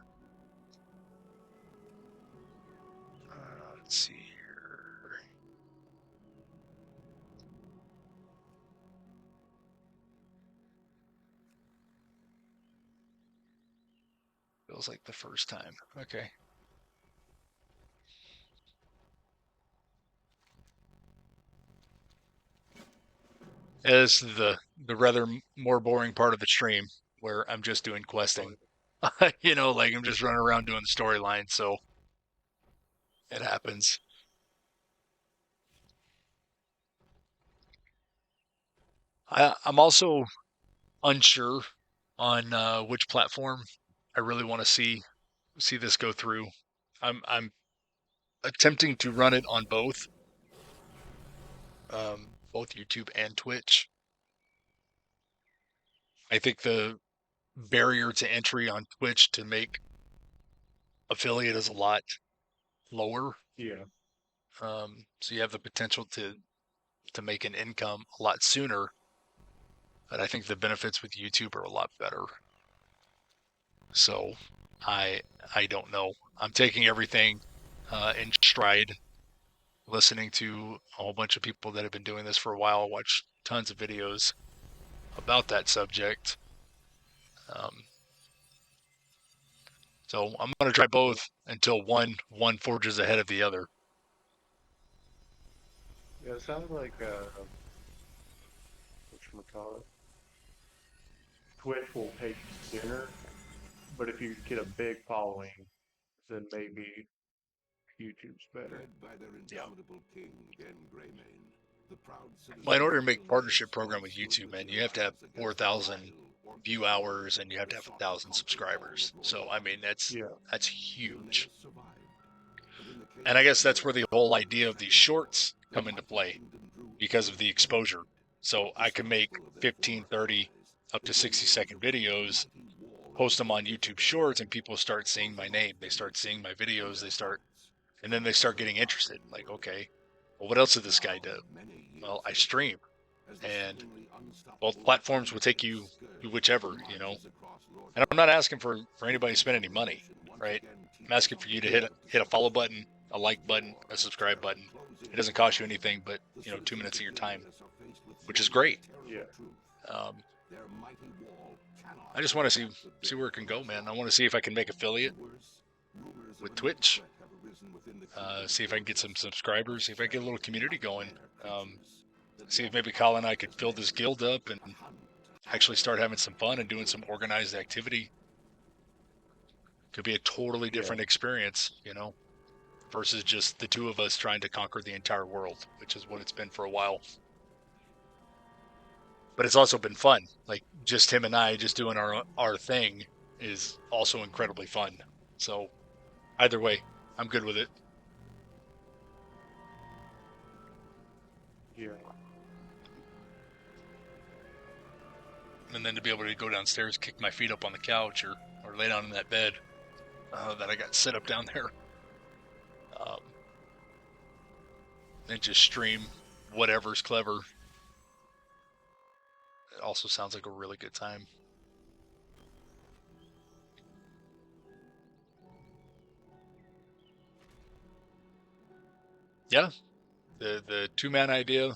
Let's see here. Feels like the first time. Okay. This is the rather more boring part of the stream where I'm just doing questing. You know, like I'm just running around doing the storyline, so it happens. I'm also unsure on which platform I really want to see this go through. I'm attempting to run it on both YouTube and Twitch. I think the barrier to entry on Twitch to make affiliate is a lot lower. Yeah. So you have the potential to make an income a lot sooner. But I think the benefits with YouTube are a lot better. So I don't know. I'm taking everything in stride, listening to a whole bunch of people that have been doing this for a while. Watch tons of videos about that subject. So I'm going to try both until one forges ahead of the other. Yeah, it sounds like whatchamacallit, Twitch will pay you sooner, but if you get a big following, then maybe YouTube's better. Led by their indomitable king, Den Greymane, the proud Well, in order to citizens make of partnership London program with stood YouTube, man, you their have to have lives against 4,000 the vile view hours and you have to have 1,000 subscribers. So I mean Yeah. that's huge. survived. But in the case And I guess of that's where the whole idea of these shorts the come into mighty play kingdom drew because of the exposure. So I can make distrustful of their 15, 30, up to 60-second videos, post them on YouTube Shorts, and people start seeing my name. They start seeing my videos. And then they start getting interested. Like, okay, well, what else did this guy do? Well, I stream, and both platforms will take you to whichever, you know. And I'm not asking for anybody to spend any money, right? I'm asking for you to hit a follow button, a like button, a subscribe button. It doesn't cost you anything but 2 minutes of your time, which is great. Yeah. I just want to see where it can go, man. I want to see if I can make affiliate with Twitch. See if I can get some subscribers. See if I can get a little community going. See if maybe Colin and I could fill this guild up and actually start having some fun and doing some organized activity. Could be a totally different experience, you know, versus just the two of us trying to conquer the entire world, which is what it's been for a while. But it's also been fun. Like just him and I just doing our thing is also incredibly fun. So either way, I'm good with it. Yeah. And then to be able to go downstairs, kick my feet up on the couch, or lay down in that bed that I got set up down there, um, and just stream whatever's clever. It also sounds like a really good time. Yeah, the 2-man idea,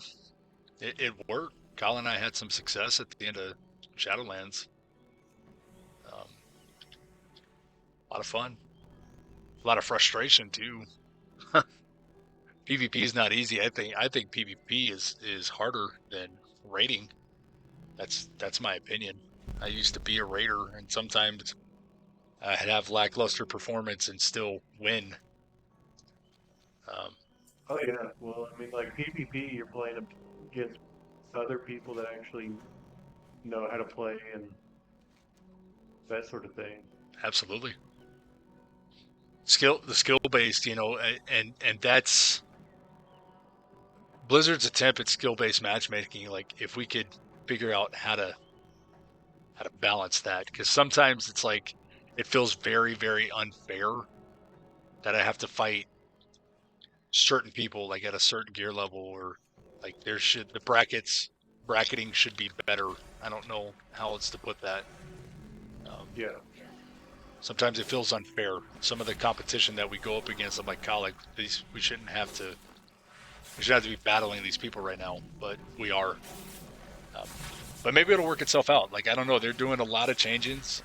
it worked. Kyle and I had some success at the end of Shadowlands. A lot of fun, a lot of frustration too. PvP is not easy. I think PvP is harder than raiding. That's my opinion. I used to be a raider, and sometimes I'd have lackluster performance and still win. Um, Oh yeah. Well, I mean, like PvP, you're playing against other people that actually know how to play and that sort of thing. absolutely, the skill based, and that's Blizzard's attempt at skill based matchmaking. Like if we could figure out how to balance that, because sometimes it's like it feels very very unfair that I have to fight certain people like at a certain gear level, or like the bracketing should be better. I don't know how else to put that. Um, Yeah. Sometimes it feels unfair. Some of the competition that we go up against, I'm like, God, like we shouldn't have to. We should have to be battling these people right now, but we are. Um, but maybe it'll work itself out. Like I don't know. They're doing a lot of changes.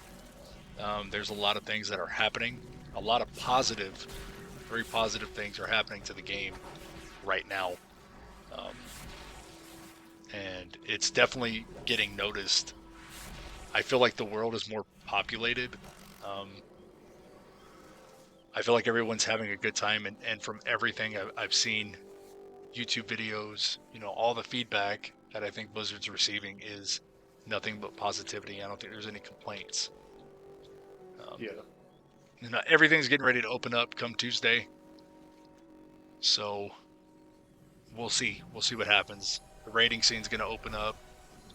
There's a lot of things that are happening. A lot of positive, very positive things are happening to the game right now. Um, and it's definitely getting noticed. I feel like the world is more populated. Um, I feel like everyone's having a good time, and from everything I've seen, YouTube videos, all the feedback that I think Blizzard's receiving is nothing but positivity. I don't think there's any complaints. Um, Yeah. Everything's getting ready to open up come Tuesday, so we'll see. We'll see what happens. The rating scene's going to open up.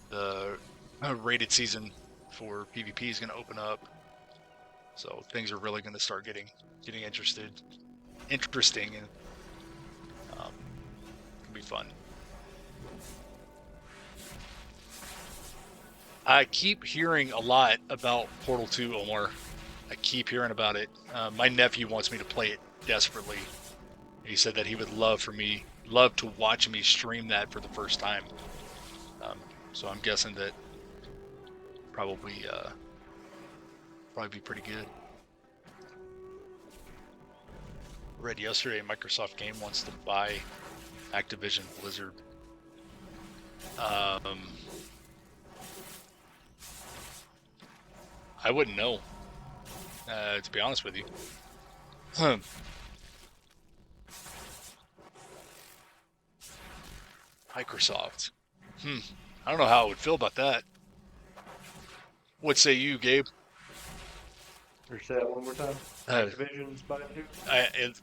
The rated season for PvP is going to open up. So things are really going to start getting interesting, and it'll be fun. I keep hearing a lot about Portal 2, Omar. I keep hearing about it. My nephew wants me to play it desperately. He said that he would love to watch me stream that for the first time. So I'm guessing that probably be pretty good. Read yesterday, Microsoft Game wants to buy Activision Blizzard. I wouldn't know, to be honest with you. Microsoft. I don't know how I would feel about that. What say you, Gabe? Or say that one more time. Uh, Activision's buying too.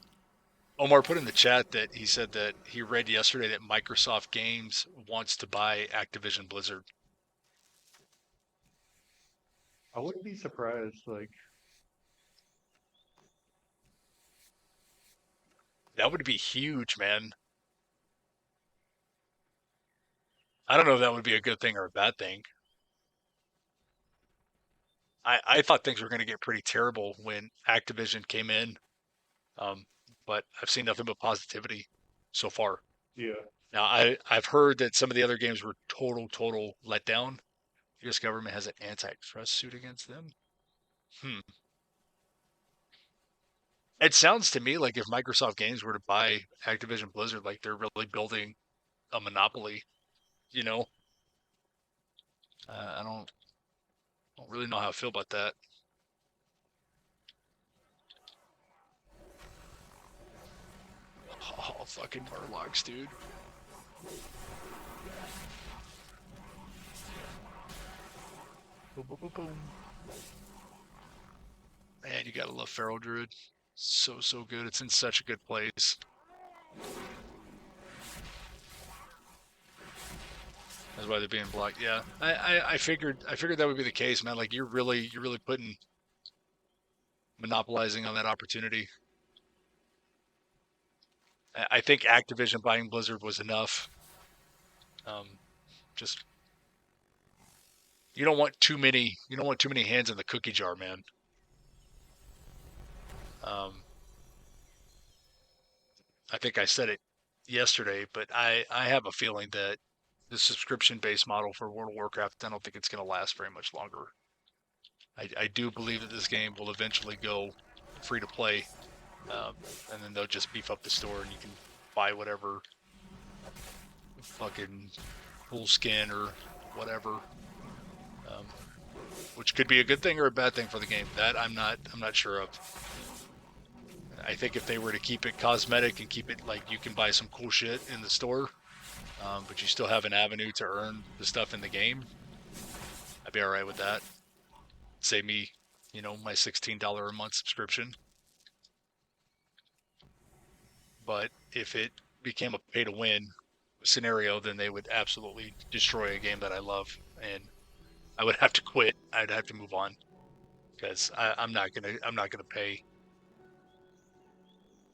Omar put in the chat that he said that he read yesterday that Microsoft Games wants to buy Activision Blizzard. I wouldn't be surprised. Like, That would be huge, man. I don't know if that would be a good thing or a bad thing. I thought things were going to get pretty terrible when Activision came in, um, but I've seen nothing but positivity so far. yeah. Now, I've heard that some of the other games were total letdown. The U.S. government has an antitrust suit against them. Hmm. It sounds to me like if Microsoft Games were to buy Activision Blizzard, like they're really building a monopoly. You know, I don't really know how I feel about that. Oh, fucking Murlocs, dude. Boom, boom, boom, boom. Man, you gotta love Feral Druid. So good. It's in such a good place. That's why they're being blocked. Yeah, I figured that would be the case, man. Like you're really putting monopolizing on that opportunity. I think Activision buying Blizzard was enough. Just you don't want too many hands in the cookie jar, man. I think I said it yesterday, but I have a feeling that the subscription-based model for World of Warcraft, I don't think it's going to last very much longer. I do believe that this game will eventually go free to play, and then they'll just beef up the store and you can buy whatever fucking full skin or whatever, um, which could be a good thing or a bad thing for the game. That I'm not sure of. I think if they were to keep it cosmetic and keep it like you can buy some cool shit in the store, but you still have an avenue to earn the stuff in the game, I'd be all right with that. Save me, my $16 a month subscription. But if it became a pay to win scenario, then they would absolutely destroy a game that I love, and I would have to quit. I'd have to move on because I'm not gonna pay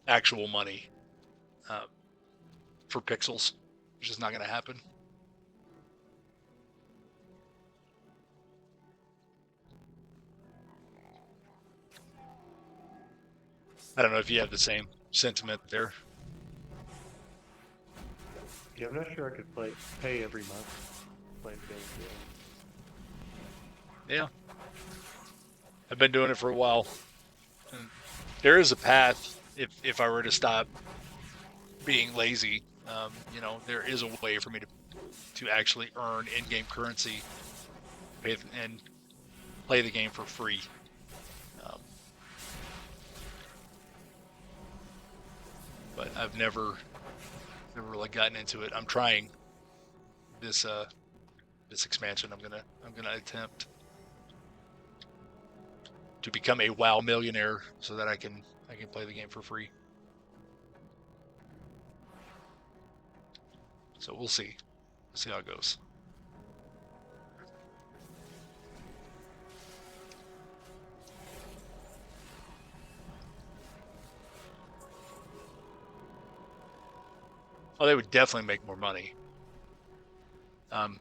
actual money uh, for pixels, which is not gonna happen. I don't know if you have the same sentiment there. Yeah, I'm not sure I could pay every month play the game. Yeah, I've been doing it for a while. And there is a path if I were to stop being lazy. There is a way for me to actually earn in-game currency and play the game for free. Um, but I've never really gotten into it. I'm trying this expansion. I'm gonna attempt to become a WoW millionaire so that I can play the game for free. So we'll see. See how it goes. Oh, they would definitely make more money. But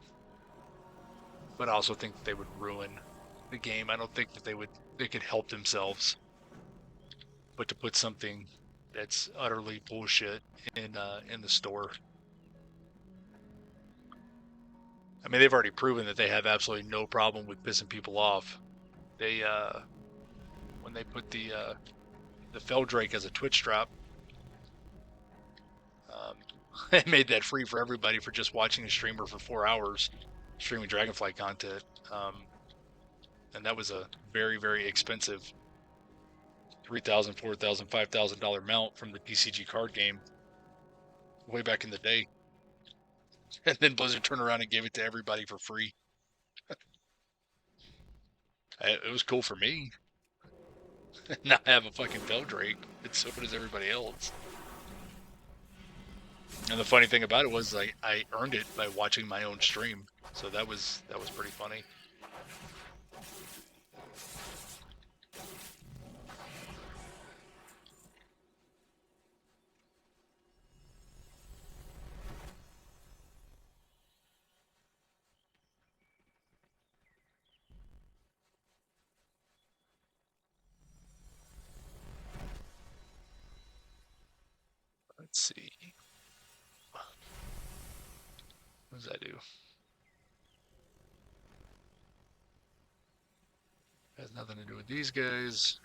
I also think that they would ruin the game. I don't think that they could help themselves. But to put something that's utterly bullshit in the store. I mean, they've already proven that they have absolutely no problem with pissing people off. They when they put the Feldrake as a Twitch drop, they made that free for everybody for just watching a streamer for 4 hours streaming Dragonflight content. And that was a very, very expensive $3,000, $4,000, $5,000 mount from the TCG card game way back in the day. And then Blizzard turned around and gave it to everybody for free. It was cool for me. Now I have a fucking Feldrake, and so does everybody else. And the funny thing about it was I earned it by watching my own stream, so that was pretty funny. Let's see. What does that do? Has nothing to do with these guys.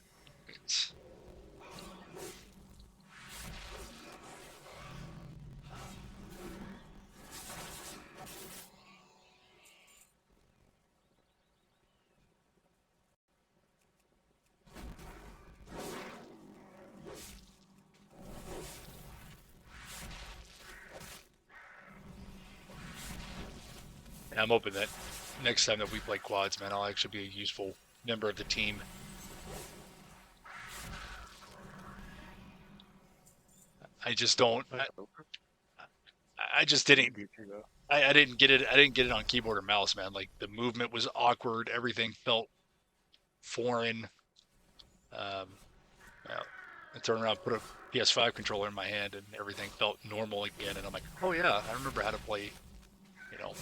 I'm hoping that next time that we play quads, man, I'll actually be a useful member of the team. I just don't. I just It'll didn't. get you though. I didn't get it. I didn't get it on keyboard or mouse, man. Like the movement was awkward. Everything felt foreign. Yeah, I turned around, put a PS5 controller in my hand, and everything felt normal again. And I'm like, oh yeah, I remember how to play, you know,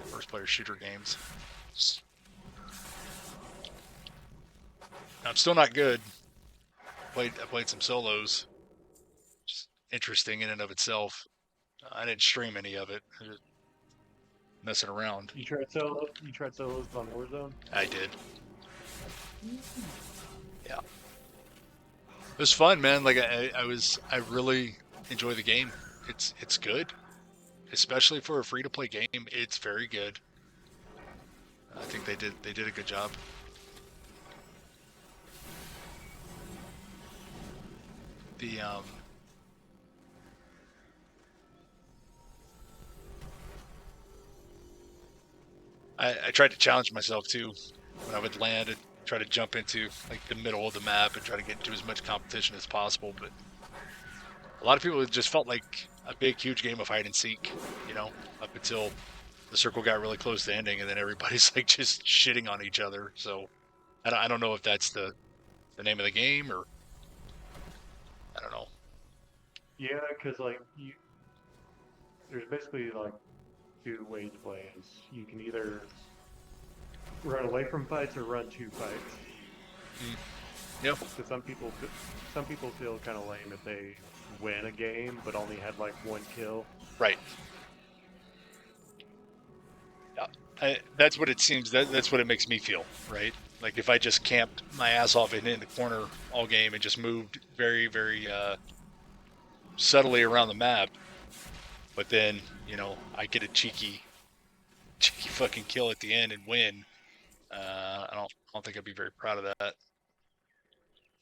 first-player shooter games. I'm still not good. I played some solos. Just interesting in and of itself. I didn't stream any of it. I was just messing around. You tried solo? You tried solos on Warzone? I did. Yeah. It was fun, man. Like I really enjoy the game. It's good, especially for a free to play game. It's very good. I think they did a good job. The I tried to challenge myself too when I would land and try to jump into like the middle of the map and try to get into as much competition as possible. But a lot of people it just felt like a big, huge game of hide and seek, you know, up until the circle got really close to ending, and then everybody's like just shitting on each other. So I don't know if that's the name of the game or I don't know. Yeah, because like there's basically like two ways to play. You can either run away from fights or run to fights. Yep. Because some people feel kind of lame if they win a game but only had like one kill. Right. That's what it seems. That's what it makes me feel, right? Like if I just camped my ass off in the corner all game and just moved very, very subtly around the map, but then I get a cheeky fucking kill at the end and win. I don't think I'd be very proud of that.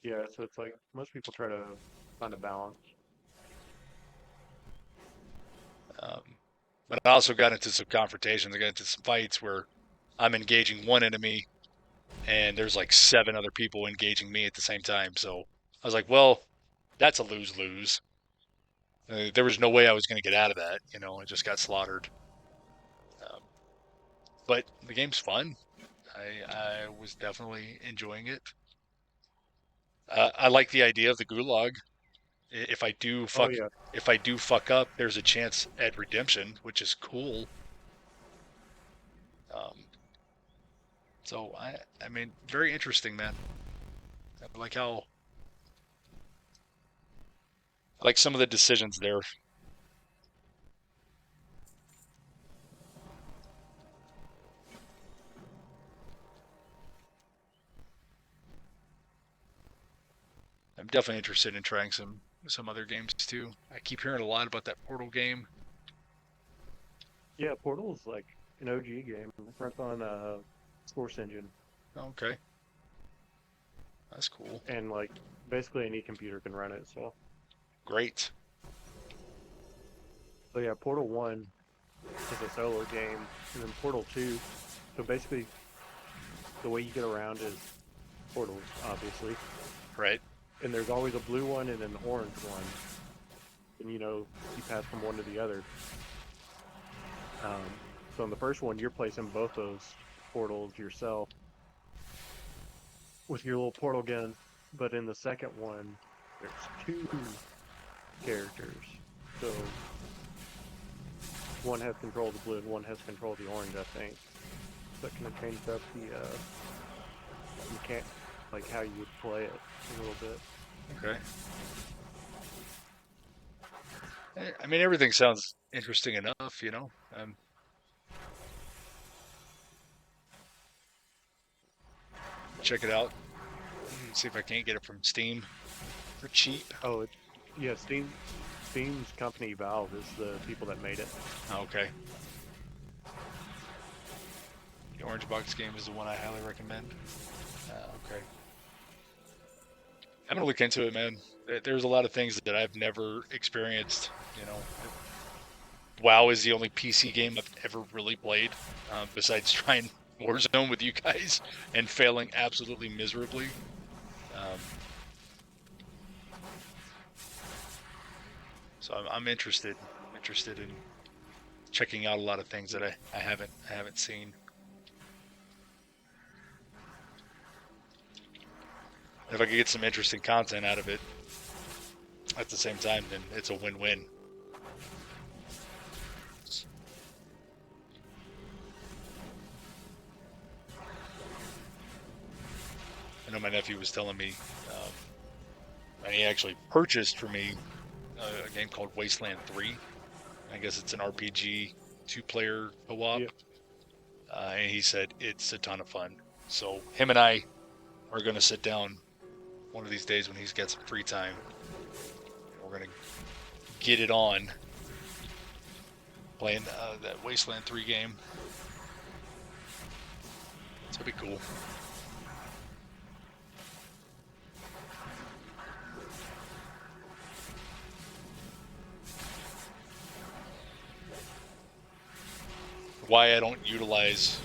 Yeah, so it's like most people try to find a balance. Um, but I also got into some confrontations. I got into some fights where I'm engaging one enemy and there's like 7 other people engaging me at the same time. So I was like, well, that's a lose-lose. There was no way I was going to get out of that. I just got slaughtered. Um, but the game's fun. I was definitely enjoying it. I like the idea of the gulag. If I do Oh fuck, yeah, if I do fuck up, there's a chance at redemption, which is cool. Um, so I mean, very interesting, man. I like how, I like some of the decisions there. I'm definitely interested in trying some other games too. I keep hearing a lot about that Portal game. yeah. Portal's like an OG game. It runs on Force Engine, Okay, that's cool. and like basically any computer can run it. Great. So yeah, Portal 1 is a solo game, and then Portal 2. So basically, the way you get around is portals, obviously, Right. and there's always a blue one and an orange one, and you pass from one to the other. So in the first one, you're placing both those portals yourself with your little portal gun, but in the second one, there's 2 characters. So one has control of the blue and one has control of the orange, I think. So that kind of changed up the like how you would play it a little bit. Okay. I mean, everything sounds interesting enough. Check it out. See if I can't get it from Steam for cheap. Oh, yeah, Steam's company Valve is the people that made it. Okay. The Orange Box game is the one I highly recommend. Okay. I'm gonna look into it, man. There's a lot of things that I've never experienced. WoW is the only PC game I've ever really played, besides trying Warzone with you guys and failing absolutely miserably. Um, So I'm interested. I'm interested in checking out a lot of things that I haven't seen. If I could get some interesting content out of it at the same time, then it's a win-win. I know my nephew was telling me, and he actually purchased for me a game called Wasteland 3. I guess it's an RPG, two-player co-op. Yep. And he said it's a ton of fun. So him and I are going to sit down one of these days when he's got some free time. We're going to get it on playing that Wasteland 3 game. It's going to be cool. Why I don't utilize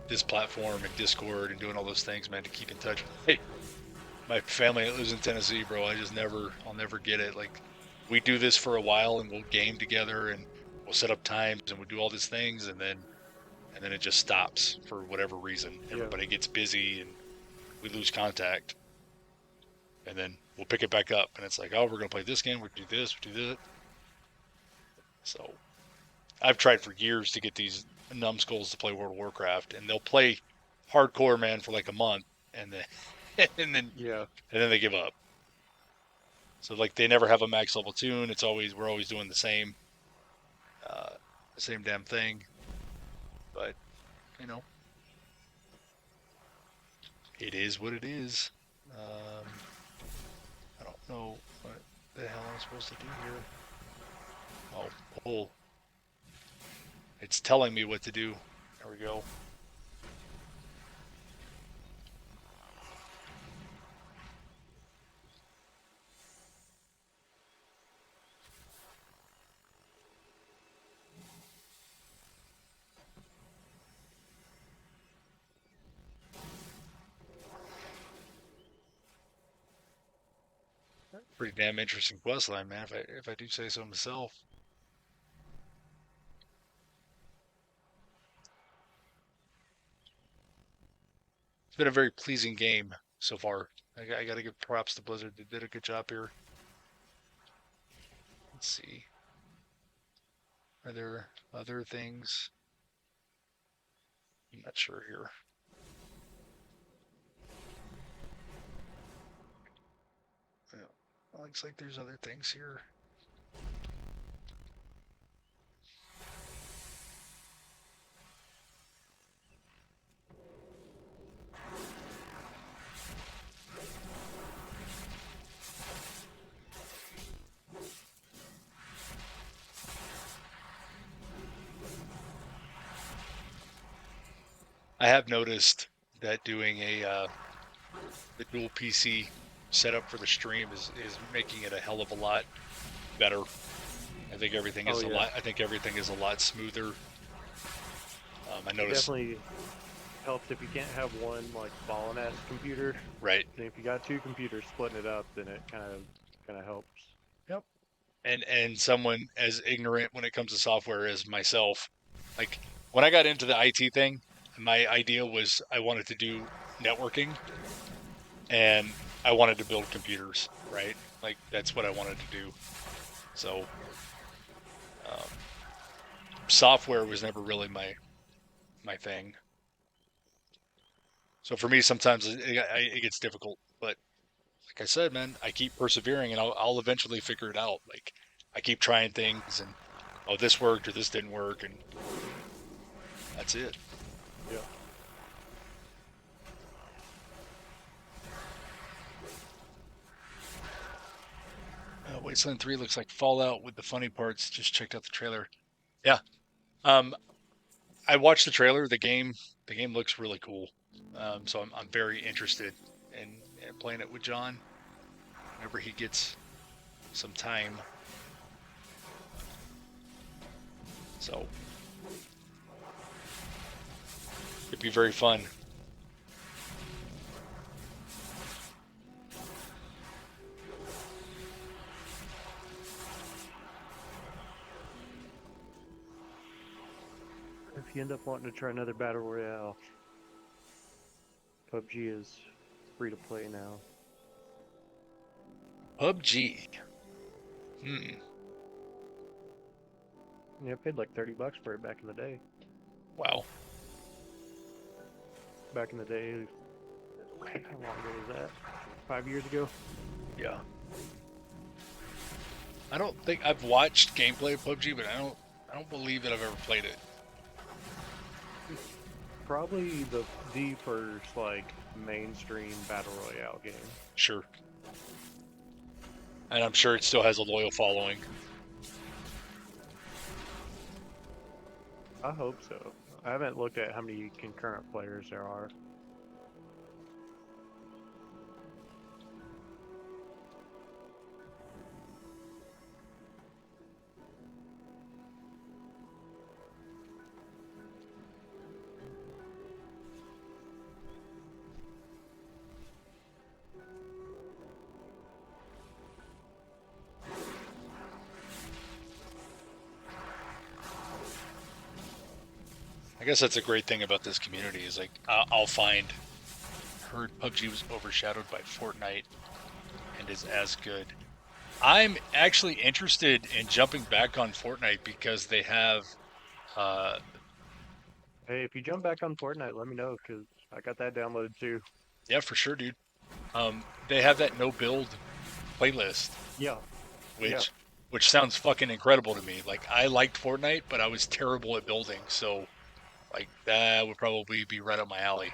this platform and Discord and doing all those things, man, to keep in touch. Hey, my family that lives in Tennessee, bro, I'll never get it. Like, we do this for a while and we'll game together and we'll set up times and we'll do all these things and then it just stops for whatever reason. Everybody gets busy and we lose contact. And then we'll pick it back up and it's like, oh, we're gonna play this game, we do this, we do that. So I've tried for years to get these numbskulls to play World of Warcraft, and they'll play hardcore, man, for like a month, and then and then they give up. So like they never have a max level tune. We're always doing the same damn thing. But you know, it is what it is. I don't know what the hell I'm supposed to do here. Oh, pull. It's telling me what to do. There we go. Pretty damn interesting quest line, man, if I do say so myself. It's been a very pleasing game so far. I got to give props to Blizzard. They did a good job here. Let's see. Are there other things? I'm not sure here. Yeah, looks like there's other things here. I have noticed that doing the dual PC setup for the stream is making it a hell of a lot better. I think everything is a lot smoother. I noticed definitely helps if you can't have one like fallen ass computer. Right. And if you got two computers, splitting it up, then it kind of helps. Yep. And someone as ignorant when it comes to software as myself, like when I got into the IT thing, my idea was I wanted to do networking and I wanted to build computers, right? Like that's what I wanted to do. So software was never really my thing. So for me, sometimes it gets difficult. But like I said, man, I keep persevering, and I'll eventually figure it out. Like I keep trying things, and oh, this worked or this didn't work, and that's it. Yeah. Wasteland 3 looks like Fallout with the funny parts. Just checked out the trailer. Yeah. I watched the trailer. The game looks really cool. So I'm very interested in playing it with John whenever he gets some time. So it'd be very fun. if you end up wanting to try another battle royale, PUBG is free to play now. PUBG. Yeah, I paid like $30 for it back in the day. Wow. Back in the day, how long ago was that? 5 years ago? Yeah. I don't think I've watched gameplay of PUBG, but I don't believe that I've ever played it. Probably the first like mainstream battle royale game. Sure. And I'm sure it still has a loyal following. I hope so. I haven't looked at how many concurrent players there are. I guess that's a great thing about this community is like I'll heard PUBG was overshadowed by Fortnite and is as good. I'm actually interested in jumping back on Fortnite because they have uh Hey, if you jump back on Fortnite, let me know because I got that downloaded too. yeah, for sure, dude. They have that no build playlist, Yeah, yeah. which sounds fucking incredible to me. Like I liked Fortnite, but I was terrible at building, so like that would probably be right up my alley.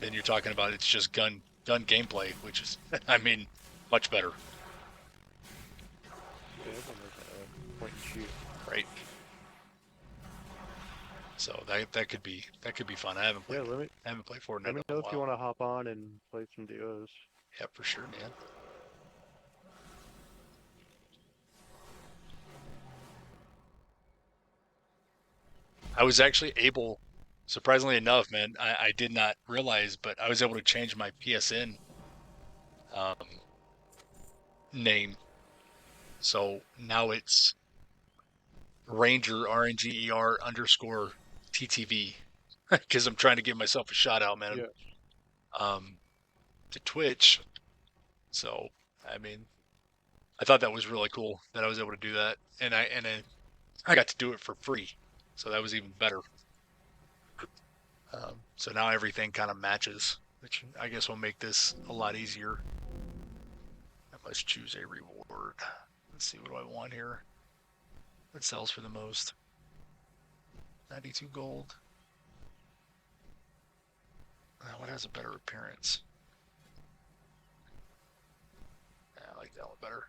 Then you're talking about it's just gun gameplay, which is I mean much better, Yeah, everyone knows how to point and shoot. right? So that could be fun. Yeah, I haven't played let Fortnite me in know a if you while. want to hop on and play some duos. Yeah, for sure, man. I was actually able, surprisingly enough, man, I did not realize, but I was able to change my PSN um, name. So now it's Ranger RNGER underscore TTV because I'm trying to give myself a shout out, man, Yeah, um, to Twitch. So I mean, I thought that was really cool that I was able to do that, and I got to do it for free, so that was even better. So now everything kind of matches, which I guess will make this a lot easier. I must choose a reward. Let's see, what do I want here? What sells for the most? 92 gold. What has a better appearance? I like that one better.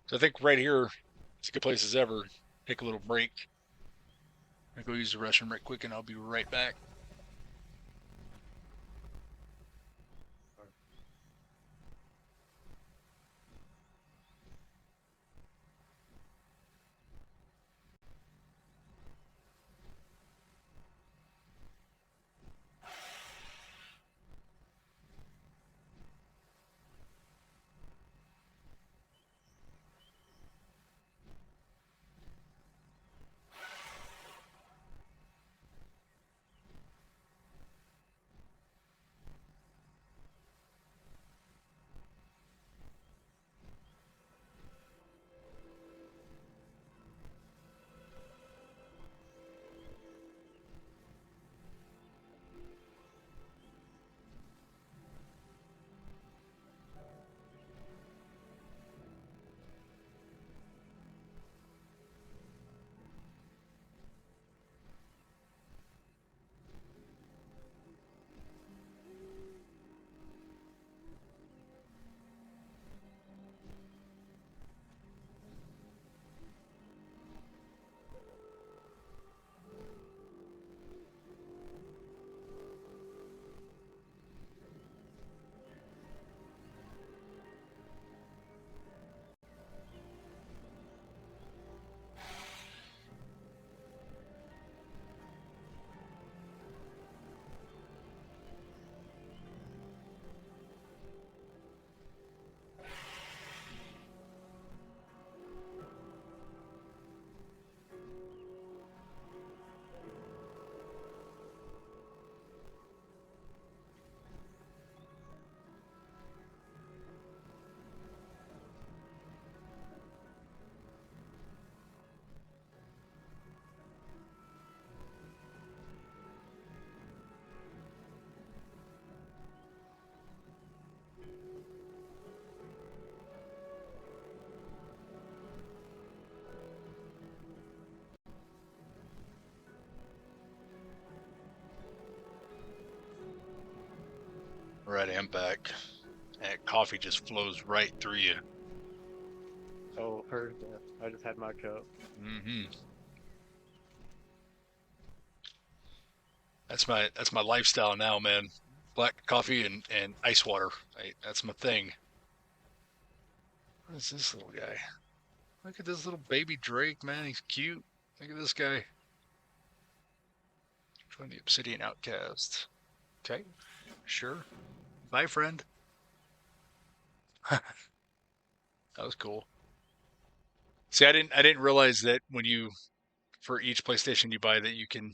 So I think right here, it's a good place as ever. Take a little break. I go use the restroom right quick, and I'll be right back. Right, I'm back. And coffee just flows right through you. Oh, heard that. I just had my cup. Mm-hmm. That's my lifestyle now, man. Black coffee and ice water. That's my thing. What is this little guy? Look at this little baby Drake, man. He's cute. Look at this guy. Join the Obsidian Outcast. Okay, sure. Bye, friend. That was cool. See, I didn't realize that when you for each PlayStation you buy that you can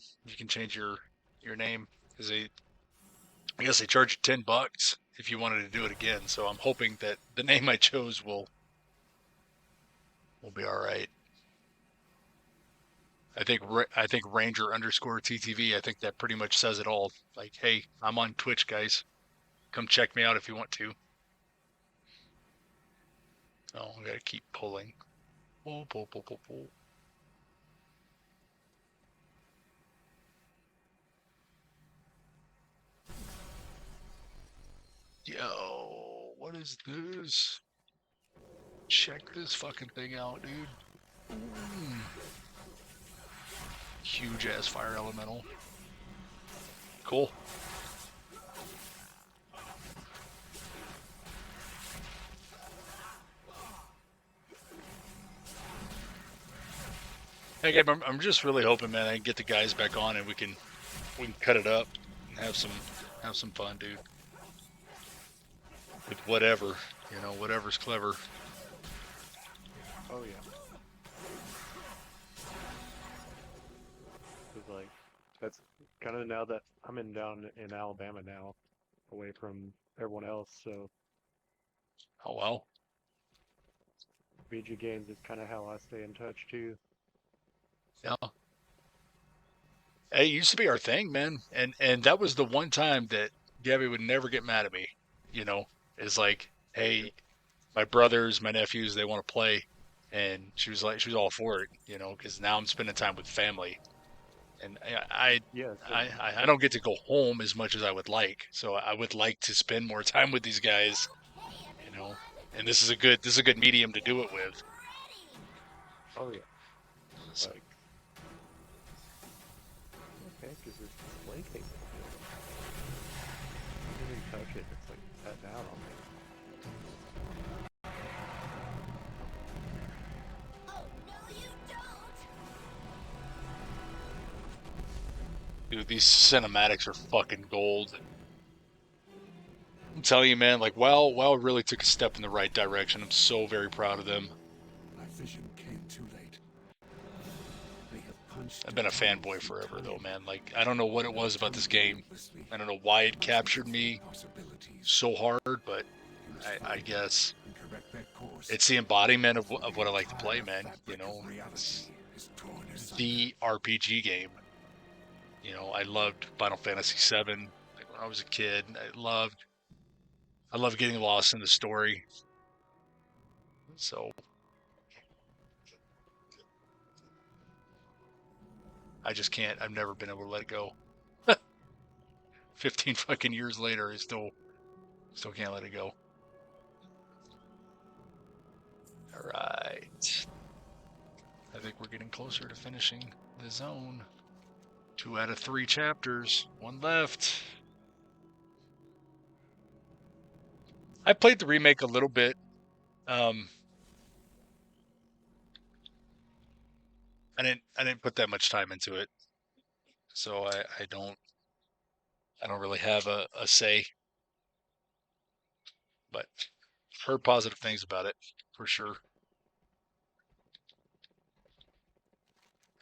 change your name because I guess they charge you $10 if you wanted to do it again. So I'm hoping that the name I chose will be all right. I think Ranger underscore TTV. I think that pretty much says it all. Like, hey, I'm on Twitch, guys. Come check me out if you want to. Oh, I gotta keep pulling. Pull, pull, pull, pull, pull. Yo, what is this? Check this fucking thing out, dude. Huge ass fire elemental. Cool. Hey, I'm just really hoping, man, I can get the guys back on and we can cut it up and have some fun, dude. With whatever, whatever's clever. Oh yeah. Cause like that's kind of now that I'm down in Alabama now, away from everyone else. So Oh well. VG games is kind of how I stay in touch too. Yeah. It used to be our thing, man, and that was the one time that Gabby would never get mad at me. You know, is like, hey, my brothers, my nephews, they want to play, and she was all for it. Because now I'm spending time with family, and Yeah. So I don't get to go home as much as I would like. So I would like to spend more time with these guys. You know, and this is a good medium to do it with. oh yeah. So Like what the heck is this display case? I didn't even touch it. It's like sat down on me. dude, these cinematics are fucking gold. I'm telling you, man, like WoW really took a step in the right direction. I'm so very proud of them. My vision came too late. They have punched I've a been a tunnel fanboy through forever though, time. man. Like I don't know what it was about this game. Relentlessly, I don't know why it captured unspeakable me possibilities. so hard, but You must I find guess and correct that course. it's the embodiment of Before of the what I like to play, entire man. fabric of reality It's is torn asunder. the RPG game. I loved Final Fantasy VII like when I was a kid. I loved getting lost in the story. So I just can't. I've never been able to let it go. 15 fucking years later, I still can't let it go. All right. I think we're getting closer to finishing the zone. 2 out of 3 chapters. One left. I played the remake a little bit. Um, I didn't put that much time into it, so I don't really have a say, but heard positive things about it for sure.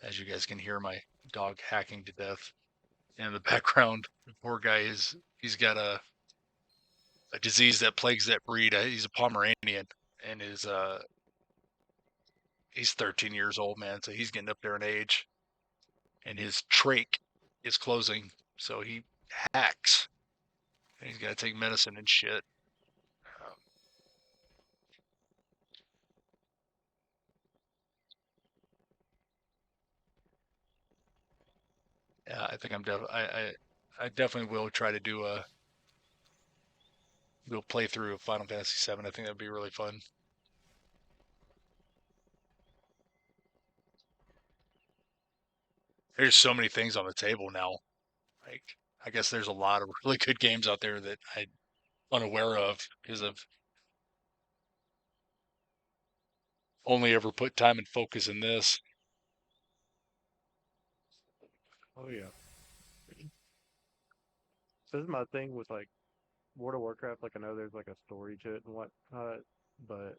As you guys can hear, my dog hacking to death in the background. The poor guy he's got a disease that plagues that breed. He's a Pomeranian and he's 13 years old, man. So he's getting up there in age, and his trach is closing, so he hacks. And he's got to take medicine and shit. Um, yeah, I think I definitely will try to do do a playthrough of Final Fantasy VII. I think that'd be really fun. There's so many things on the table now. Like, I guess there's a lot of really good games out there that I'm unaware of because I've only ever put time and focus in this. Oh yeah. This is my thing with like World of Warcraft. Like I know there's like a story to it and whatnot, but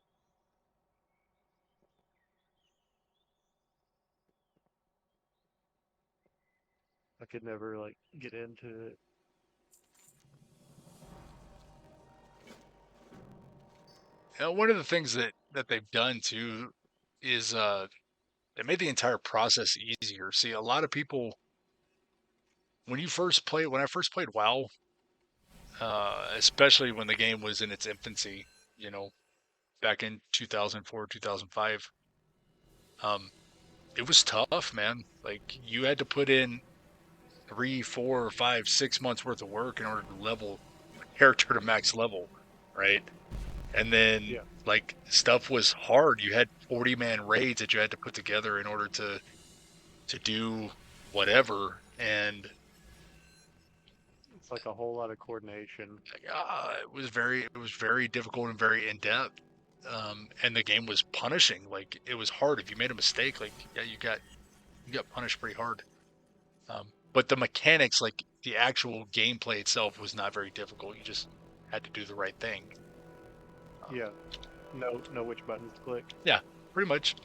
I could never like get into it. One of the things that they've done too is they made the entire process easier. See, a lot of people when I first played WoW, especially when the game was in its infancy, you know, back in 2004, 2005, um, it was tough, man. Like you had to put in 3, 4, 5, 6 months worth of work in order to level a character to max level, right? And then Yeah, like stuff was hard. You had 40-man raids that you had to put together in order to do whatever. And it's like a whole lot of coordination. it was very difficult and very in depth. And the game was punishing. Like it was hard if you made a mistake. Like yeah, you got punished pretty hard. But the mechanics, like the actual gameplay itself, was not very difficult. You just had to do the right thing. Yeah, know which buttons to click. Yeah, pretty much.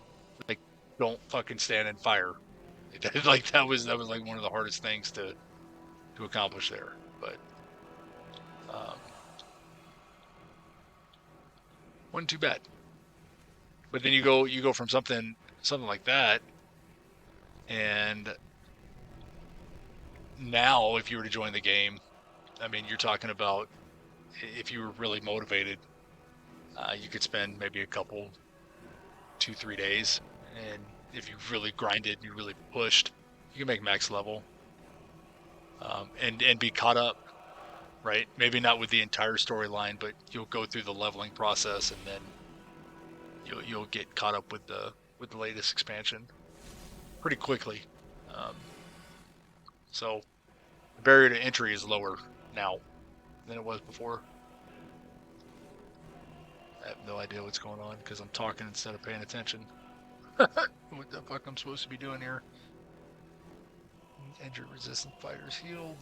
Like don't fucking stand in fire. Like that was like one of the hardest things to accomplish there. But um, wasn't too bad. But then you go from something like that, and now if you were to join the game, I mean, you're talking about if you were really motivated, you could spend maybe a couple, 2, 3 days, and if you really grinded, you really pushed, you can make max level, and be caught up, right? Maybe not with the entire storyline, but you'll go through the leveling process, and then you'll get caught up with the latest expansion pretty quickly. Um, so the barrier to entry is lower now than it was before. I have no idea what's going on because I'm talking instead of paying attention. What the fuck I'm supposed to be doing here? Injured resistant fighters healed.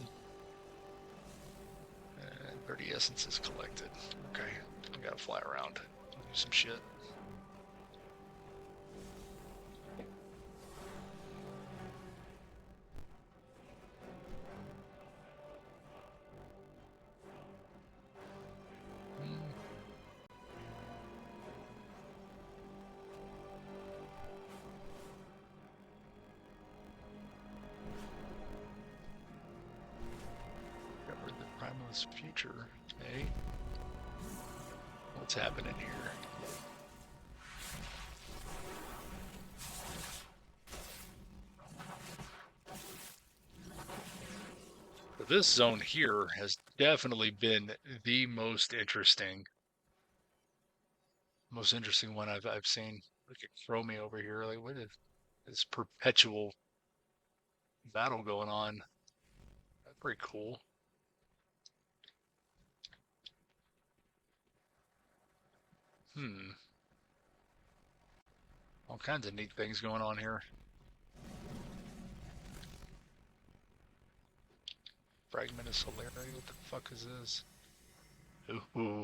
And 30 essences collected. Okay, I gotta fly around. Do some shit. Covered the primalist future. Hey, what's happening here? This zone here has definitely been the most interesting one I've seen. Look at Chromie over here. Like, what is this perpetual battle going on? That's pretty cool. Hmm. All kinds of neat things going on here. Fragment of Solarity. What the fuck is this? Ooh.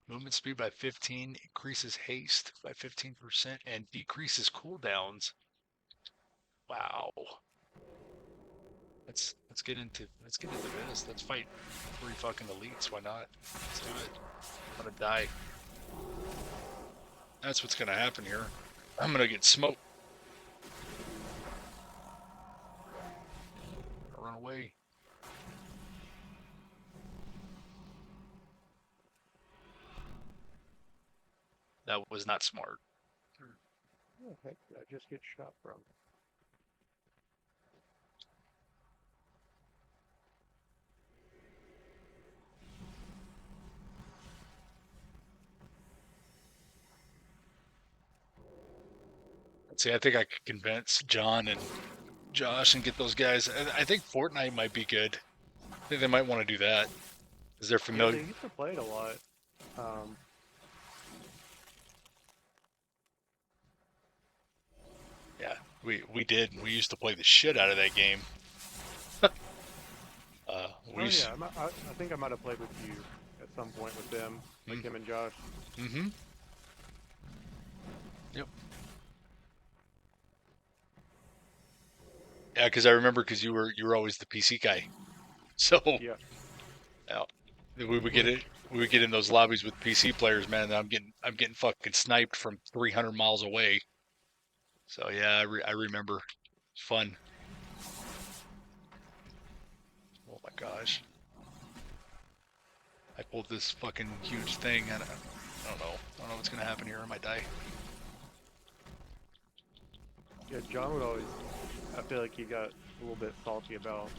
Movement speed by 15, increases haste by 15%, and decreases cooldowns. Wow. Let's get into this. Let's fight 3 fucking elites. Why not? Let's do it. I'm gonna die. That's what's gonna happen here. I'm gonna get smoked. Run away. That was not smart. Where the heck did I just get shot from? See, I think I could convince John and Josh and get those guys. I think Fortnite might be good. I think they might want to do that because they're Yeah, familiar. they used to play it a lot. Um, Yeah, we did. We used to play the shit out of that game. We oh used, yeah, I think I might have played with you at some point with them, like him and Josh. mm-hmm. Yep. Yeah, because I remember because you were always the PC guy. So Yeah, yeah, we would get it. We would get in those lobbies with PC players, man. And I'm getting fucking sniped from 300 miles away. So yeah, I remember. It's fun. Oh my gosh. I pulled this fucking huge thing and I don't know. I don't know what's gonna happen here. I might die. yeah. John would always. I feel like he got a little bit salty about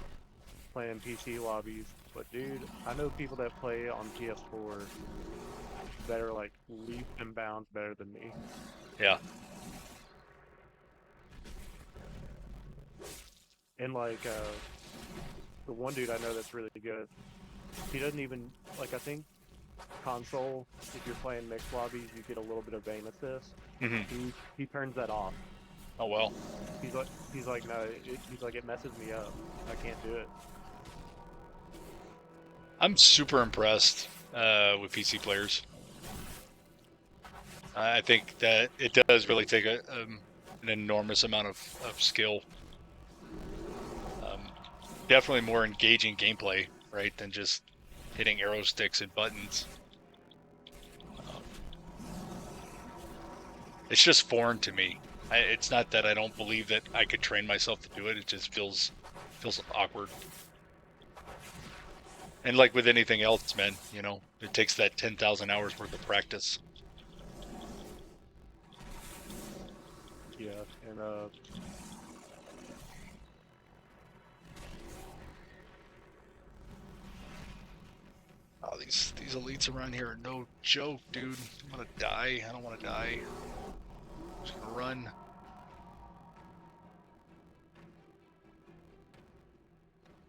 playing PC lobbies, but dude, I know people that play on PS4 that are like leaps and bounds better than me. Yeah. And like the one dude I know that's really good, he doesn't even like. I think console, if you're playing mixed lobbies, you get a little bit of aim assist. Hmm. He turns that off. Oh well. He's like no, he's like it messes me up. I can't do it. I'm super impressed with PC players. I think that it does really take an enormous amount of skill. Um, Definitely more engaging gameplay, right, than just hitting arrow sticks and buttons. Um, it's just foreign to me. It's not that I don't believe that I could train myself to do it. It just feels awkward. And like with anything else, man, it takes that 10,000 hours worth of practice. Yeah, and Oh, these elites around here are no joke, dude. I'm gonna die. I don't want to die. I'm just gonna run.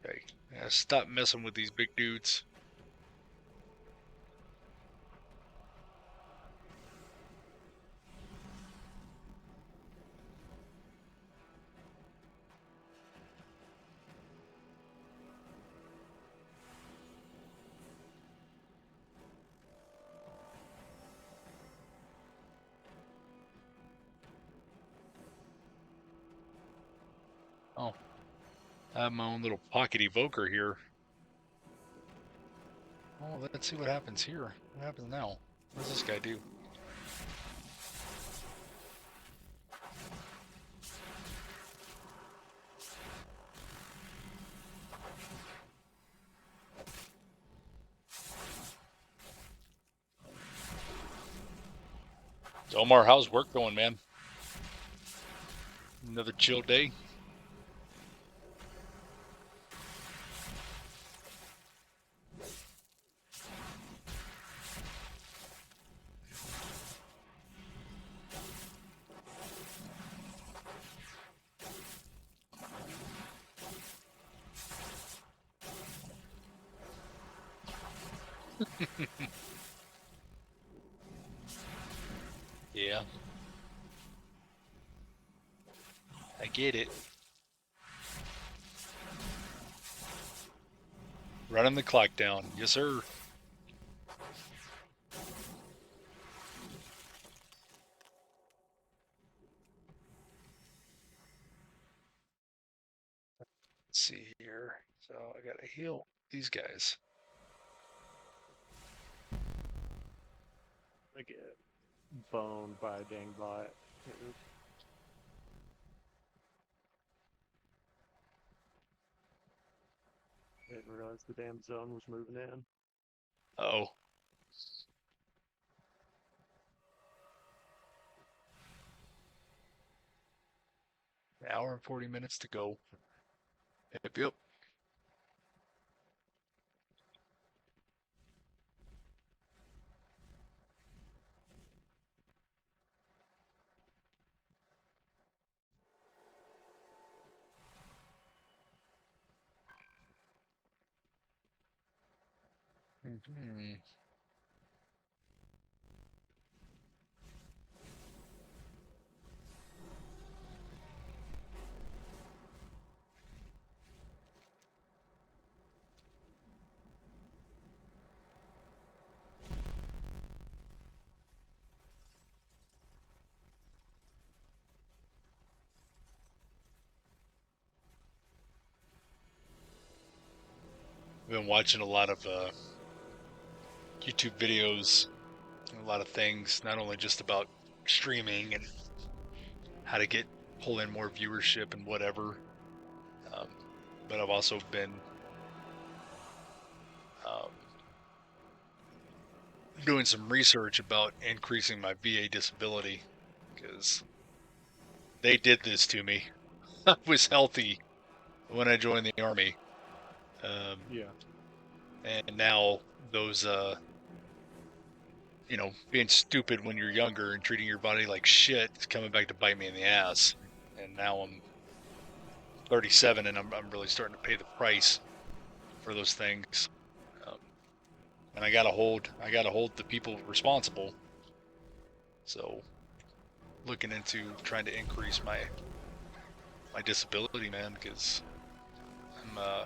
Okay, yeah, stop messing with these big dudes. Oh, I have my own little pocket evoker here. Oh, let's see what happens here. What happens now? What does this guy do? Omar, how's work going, man? Another chill day? Yeah, I get it. Running the clock down. Yes, sir. Let's see here. So I gotta heal these guys. I get boned by a dang bot. Didn't realize the damn zone was moving in. Uh-oh. An hour and 40 minutes to go. Yep, yep. Mhm. I've been watching a lot of YouTube videos, a lot of things, not only just about streaming and how to pull in more viewership and whatever, um, but I've also been um, doing some research about increasing my VA disability because they did this to me. I was healthy when I joined the army, Yeah. and now those being stupid when you're younger and treating your body like shit is coming back to bite me in the ass. And now I'm 37 and I'm really starting to pay the price for those things. Um, and I gotta hold the people responsible. So looking into trying to increase my disability, man, because I'm uh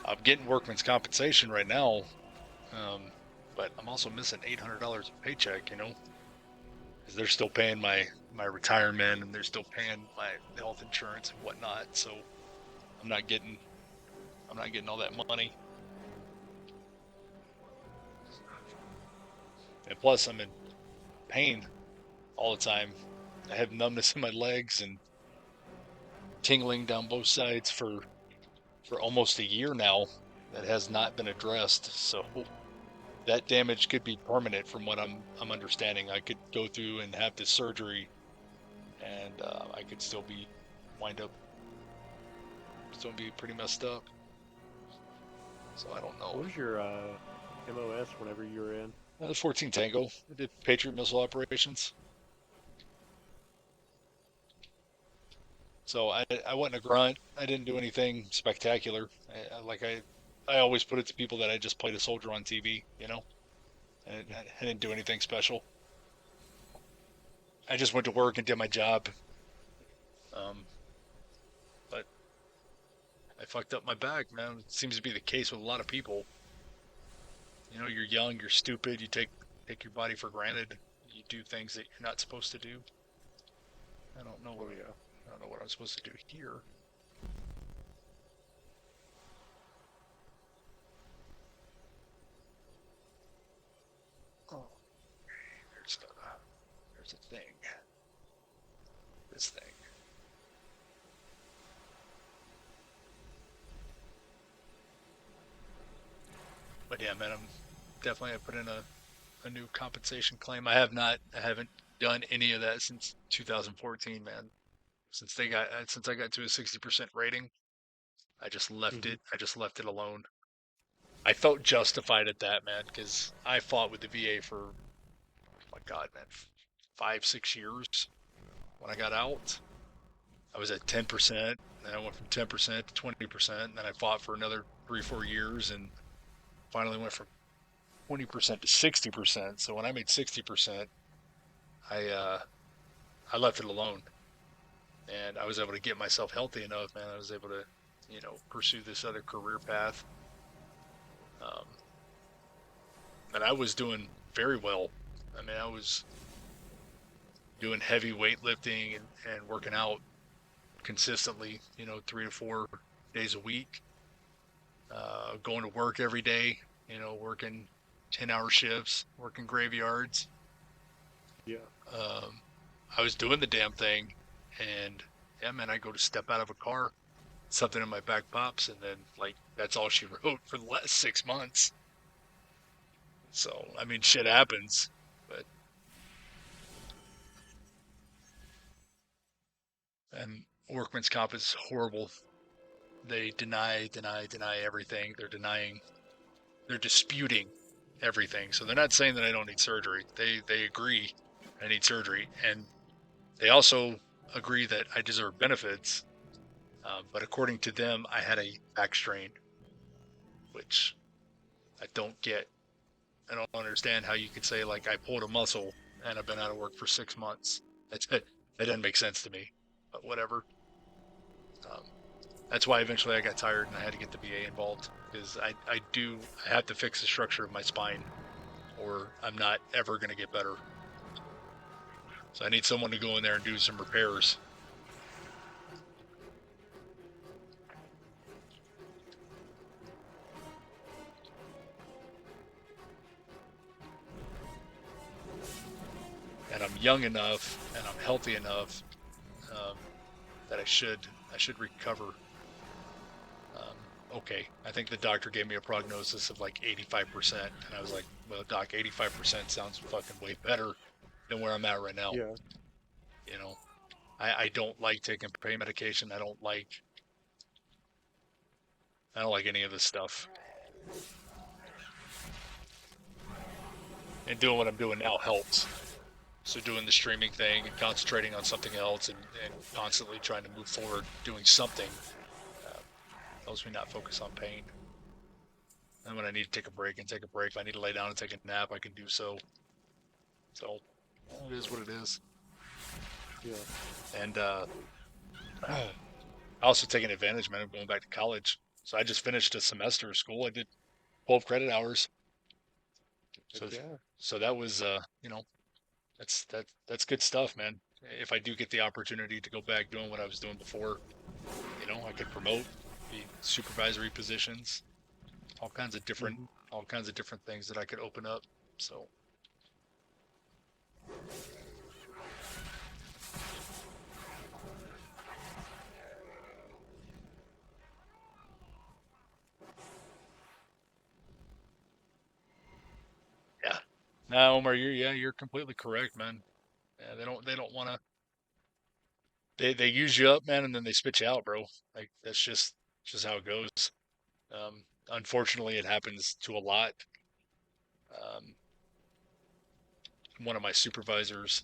I'm getting workman's compensation right now, um, but I'm also missing $800 a paycheck, because they're still paying my retirement and they're still paying my health insurance and whatnot. So I'm not getting I'm not getting all that money. And plus I'm in pain all the time. I have numbness in my legs and tingling down both sides for almost a year now that has not been addressed. So that damage could be permanent from what I'm understanding. I could go through and have this surgery and I could still be wind up still be pretty messed up. So I don't know. What was your MOS whenever you were in? The 14 Tango. I did Patriot missile operations. So I wasn't a grunt. I didn't do anything spectacular. I always put it to people that I just played a soldier on TV, I didn't do anything special. I just went to work and did my job. Um, but I fucked up my back, man. It seems to be the case with a lot of people. You're young, you're stupid, you take your body for granted. You do things that you're not supposed to do. I don't know Oh what yeah. I don't know what I'm supposed to do here. Oh, there's a there's a thing. This thing. But yeah, man, I put in a new compensation claim. I haven't done any of that since 2014, man. Since I got to a 60% rating, Hmm. I just left it alone. I felt justified at that, man, because I fought with the VA for, oh my God, man, 5, 6 years. When I got out, I was at 10%, then I went from 10% to 20%, and then I fought for another 3, 4 years, and finally went from 20% to 60%. So when I made 60%, I uh, I left it alone, and I was able to get myself healthy enough, man. I was able to, pursue this other career path, um, and I was doing very well. I mean, I was doing heavy weightlifting and working out consistently, 3 to 4 days a week, going to work every day, working 10-hour shifts, working graveyards. Yeah. Um, I was doing the damn thing, and yeah, man, I go to step out of a car, something in my back pops, and then like that's all she wrote for the last 6 months. So I mean, shit happens, but and workman's comp is horrible. They deny everything. They're disputing everything. So they're not saying that I don't need surgery. They agree I need surgery, and they also agree that I deserve benefits. But according to them, I had a back strain, which don't get. I don't understand how you could say like I pulled a muscle and I've been out of work for 6 months. That doesn't make sense to me. But whatever. Um, that's why eventually I got tired and I had to get the VA involved because I have to fix the structure of my spine or I'm not ever going to get better. So I need someone to go in there and do some repairs. And I'm young enough and I'm healthy enough um, that I should recover. Okay, I think the doctor gave me a prognosis of like 85%, and I was like, well, doc, 85% sounds fucking way better than where I'm at right now. Yeah. You know, I don't like taking pain medication. I don't like any of this stuff. And doing what I'm doing now helps. So doing the streaming thing and concentrating on something else and constantly trying to move forward, doing something, helps me not focus on pain. And when I need to take a break, if I need to lay down and take a nap, I can do so. So it is what it is. Yeah. And I also taking advantage, man, of going back to college. So I just finished a semester of school. I did 12 credit hours. So Yeah. so that was that's good stuff, man. If I do get the opportunity to go back doing what I was doing before, I could promote, be supervisory positions, all kinds of different things that I could open up. So yeah. Now, Omar, you're completely correct, man. Yeah, they don't want to. They use you up, man, and then they spit you out, bro. Like that's just how it goes. Unfortunately, it happens to a lot. Um, one of my supervisors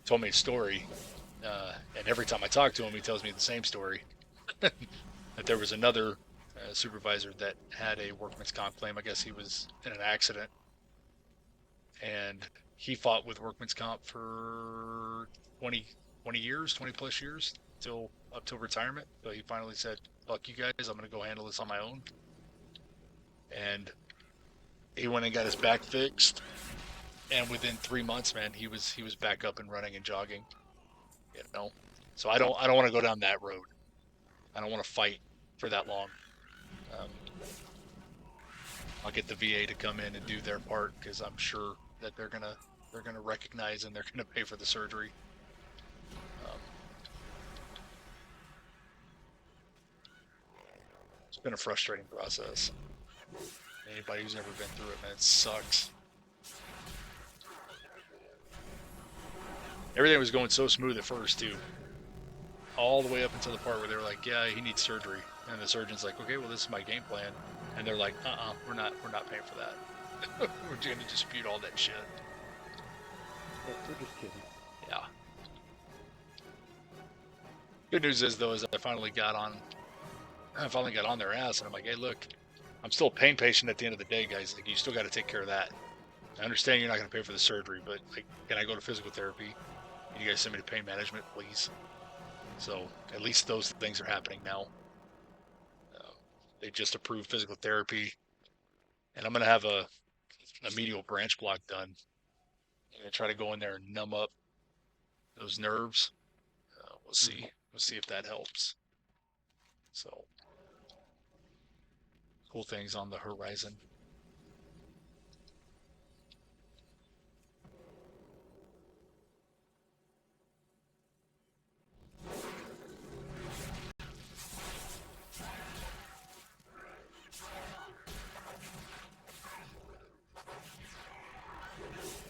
told me a story, and every time I talk to him, he tells me the same story. That there was another supervisor that had a workman's comp claim. I guess he was in an accident, and he fought with workman's comp for 20 years, 20 plus years, till up till retirement. So he finally said, "Fuck you guys, I'm gonna go handle this on my own." And he went and got his back fixed, and within 3 months, man, he was back up and running and jogging. You know, so I don't want to go down that road. I don't want to fight for that long. Um, I'll get the VA to come in and do their part because I'm sure that they're gonna recognize and they're gonna pay for the surgery. Um, it's been a frustrating process. Anybody who's never been through it, man, it sucks. Everything was going so smooth at first too, all the way up until the part where they were like, "Yeah, he needs surgery," and the surgeon's like, "Okay, well, this is my game plan," and they're like, we're not paying for that. We're going to dispute all that shit." We're just kidding. Yeah. Good news is though, is I finally got on their ass, and I'm like, "Hey, look, I'm still a pain patient at the end of the day, guys. Like, you still got to take care of that. I understand you're not going to pay for the surgery, but like, can I go to physical therapy? Can you guys send me to pain management, please?" So at least those things are happening now. They just approved physical therapy, and I'm going to have a medial branch block done. I'm going to try to go in there and numb up those nerves. We'll see. We'll see if that helps. So, cool things on the horizon.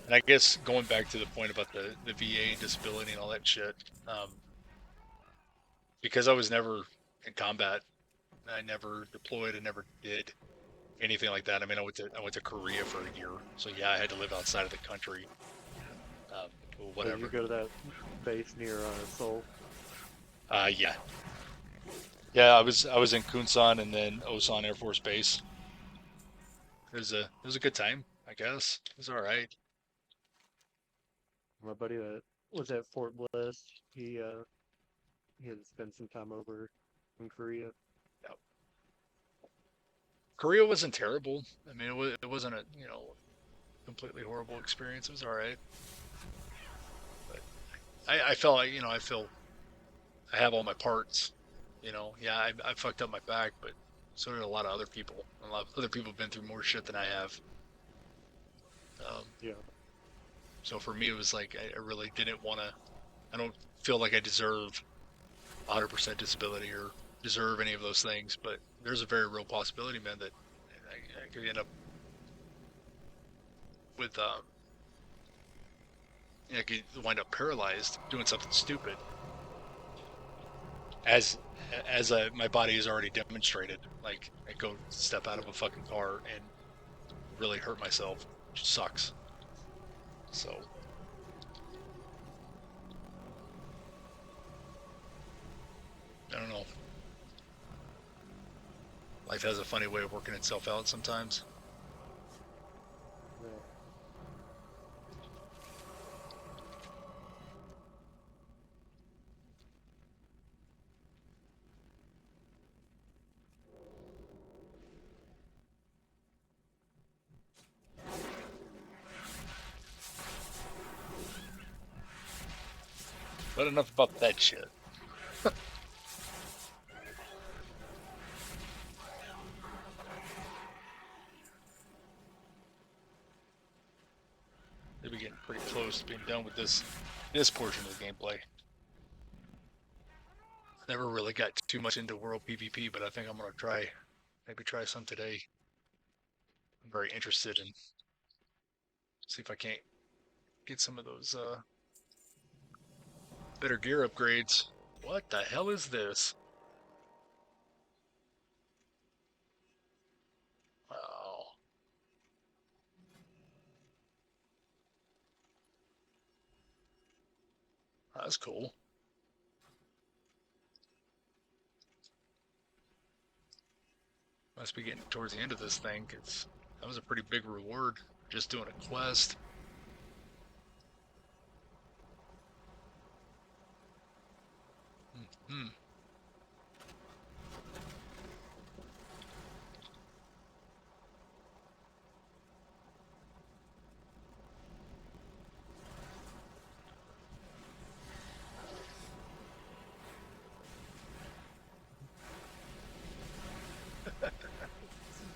And I guess going back to the point about the VA disability and all that shit, because I was never in combat, I never deployed, I never did anything like that. I mean, I went to Korea for a year, so yeah, I had to live outside of the country. Did you Whatever. go to that base near Seoul? Yeah, yeah. I was in Kunsan and then Osan Air Force Base. it was a good time, I guess. It was all right. My buddy that was at Fort Bliss, he had spent some time over in Korea. Yeah. Korea wasn't terrible. I mean, it wasn't a completely horrible experience. It was all right. But I felt like I feel I have all my parts. Yeah, I fucked up my back, but so did a lot of other people. A lot of other people have been through more shit than I have. Um, Yeah, so for me, it was like I really didn't want to. I don't feel like I deserve 100% disability or deserve any of those things, but there's a very real possibility, man, that I could end up with, I could wind up paralyzed doing something stupid, as my body has already demonstrated. Like I go step out of a fucking car and really hurt myself, which sucks. So I don't know. Life has a funny way of working itself out sometimes. yeah. But enough about that shit. They'll be getting pretty close to being done with this portion of the gameplay. Never really got too much into World PvP, but I think I'm gonna maybe try some today. I'm very interested in see if I can't get some of those better gear upgrades. What the hell is this? Wow, that's cool. Must be getting towards the end of this thing, 'cause that was a pretty big reward just doing a quest. Hmm.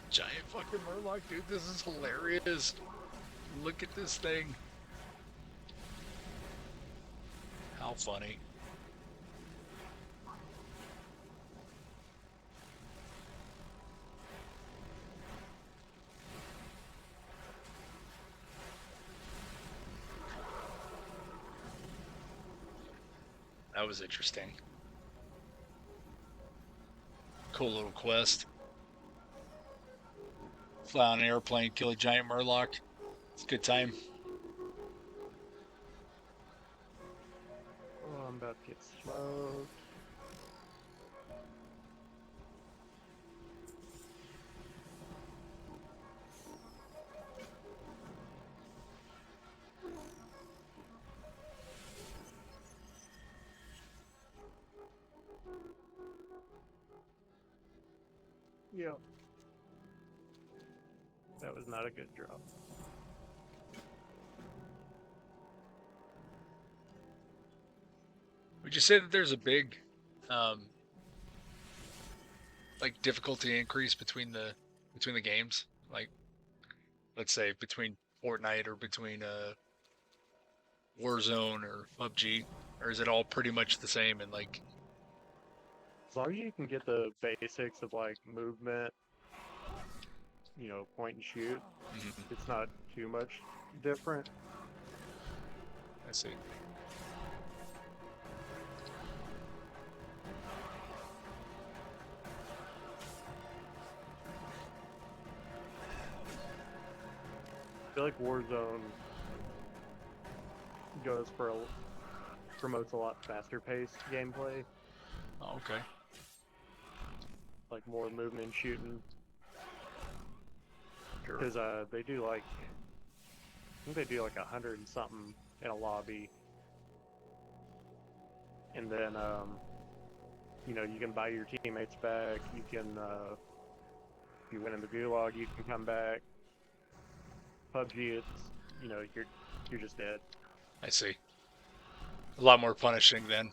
Giant fucking Murloc, dude. This is hilarious. Look at this thing. How funny. That was interesting. Cool little quest. Fly on an airplane, kill a giant Murloc. It's a good time. Oh, I'm about to get smoked. Yeah, that was not a good drop. Would you say that there's a big, um, like difficulty increase between the games? Like, let's say between Fortnite or between Warzone or PUBG, or is it all pretty much the same? And like, As long as you can get the basics of like movement, point and shoot, mhm, it's not too much different. I see. I feel like Warzone goes for promotes a lot faster paced gameplay, Oh, okay. like more movement and shooting. sure. Because they do like, I think they do like 100 and something in a lobby, and then you can buy your teammates back. You can, if you win in the gulag, you can come back. PUBG, it's you're just dead. I see. A lot more punishing then.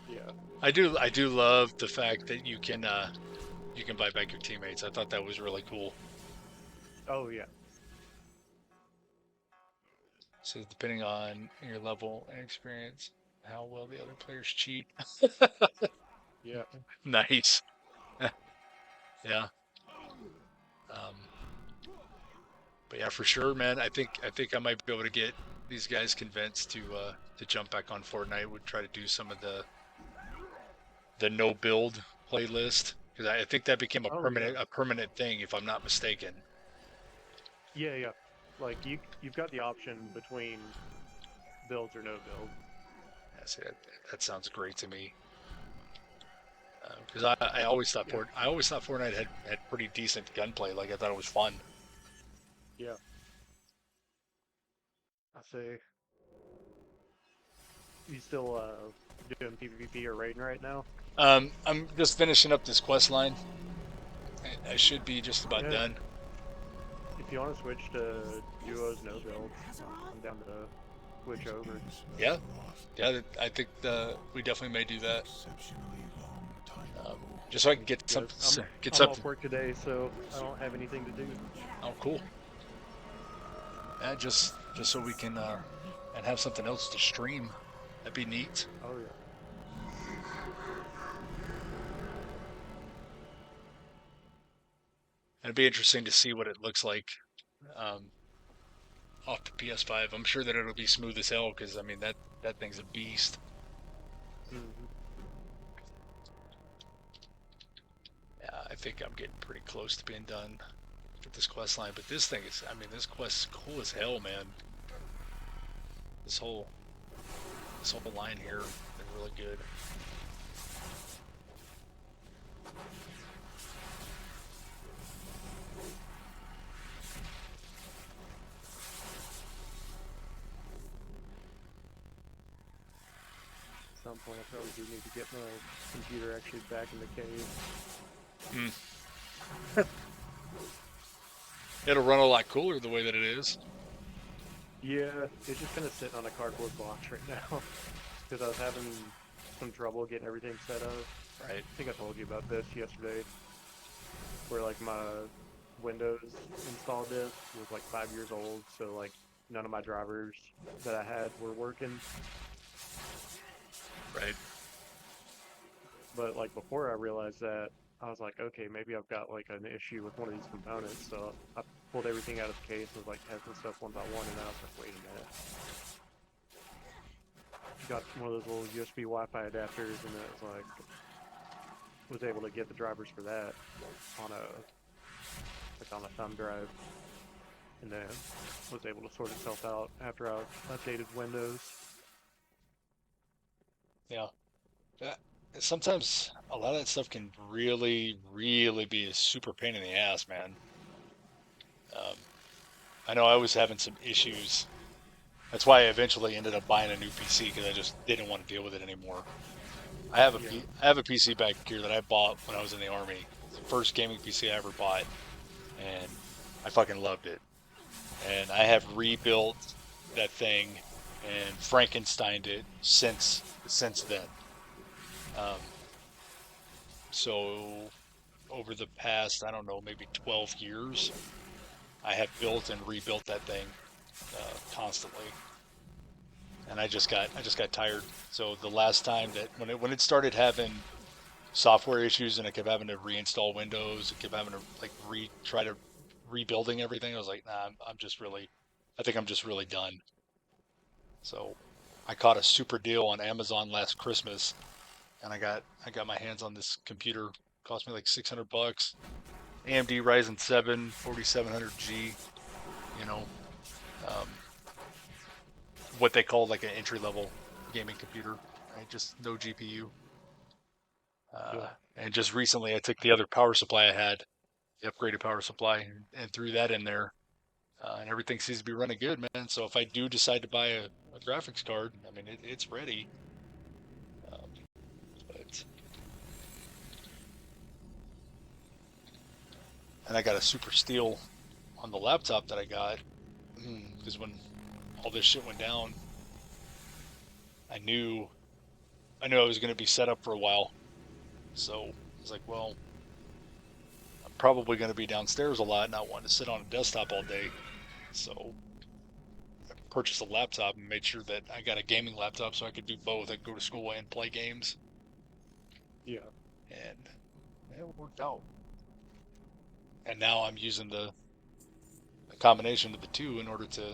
Yeah. I do love the fact that you can buy back your teammates. I thought that was really cool. Oh yeah. So depending on your level and experience, how well the other players cheat. Yeah. Nice. Yeah. Um, but yeah, for sure, man. I think I might be able to get these guys convinced to jump back on Fortnite. Would try to do some of the no build playlist because I think that became Oh yeah. a permanent thing, if I'm not mistaken. Yeah, yeah. Like you've got the option between builds or no build. Yeah, see, that sounds great to me. Because I always thought Yeah. Fortnite had pretty decent gunplay. Like I thought it was fun. Yeah. I say you still doing PvP or raiding right now? I'm just finishing up this quest line. I should be just about Yeah. done. If you want to switch to duos, no builds, I'm down to switch over. Yeah, yeah. I think we definitely may do that. Exceptionally long time Um, ago. just so I can get Because get I'm something. off work today, so I don't have anything to do. Oh, cool. Yeah, just so we can and have something else to stream. That'd be neat. Oh yeah. It'd be interesting to see what it looks like um, off the PS5. I'm sure that it'll be smooth as hell because I mean that thing's a beast. Hmm. Yeah, I think I'm getting pretty close to being done with this quest line. But this thing is, I mean, this quest is cool as hell, man. This whole line here is really good. At some point, I probably do need to get my computer actually back in the cave. It'll run a lot cooler the way that it is. Yeah, it's just kind of sitting on a cardboard box right now because I was having some trouble getting everything set up. Right. I think I told you about this yesterday, where like my Windows install disk was like 5 years old, so like none of my drivers that I had were working. Right. But like before I realized that, I was like, okay, maybe I've got like an issue with one of these components. So I pulled everything out of the case and was like testing stuff one by one, and I was like, wait a minute. Got one of those little USB Wi-Fi adapters, and it was like, was able to get the drivers for that on a thumb drive, and then was able to sort itself out after I updated Windows. Yeah. Sometimes a lot of that stuff can really, really be a super pain in the ass, man. Um, I know I was having some issues. That's why I eventually ended up buying a new PC because I just didn't want to deal with it anymore. Yeah. I have a PC back here that I bought when I was in the Army. It's the first gaming PC I ever bought, and I fucking loved it. And I have rebuilt that thing and Frankensteined it since then. Um, so over the past, I don't know, maybe 12 years, I have built and rebuilt that thing constantly, and I just got tired. So the last time that when it started having software issues and I kept having to reinstall Windows, I kept having to like try to rebuilding everything, I was like, nah, I'm just really, I think I'm just really done. So I caught a super deal on Amazon last Christmas, and I got my hands on this computer. It cost me like $600. AMD Ryzen 7 4700G. You know, um, what they call like an entry level gaming computer, right? Just no GPU. Yeah. And just recently, I took the other power supply I had the upgraded power supply, and threw that in there. And everything seems to be running good, man. So if I do decide to buy a graphics card, I mean, it's ready. Um, but and I got a super steel on the laptop that I got because when all this shit went down, I knew I knew I was going to be set up for a while. So I was like, well, I'm probably going to be downstairs a lot, not wanting to sit on a desktop all day. So I purchased a laptop and made sure that I got a gaming laptop so I could do both. I could go to school and play games, Yeah. and it worked out. And now I'm using the combination of the two in order to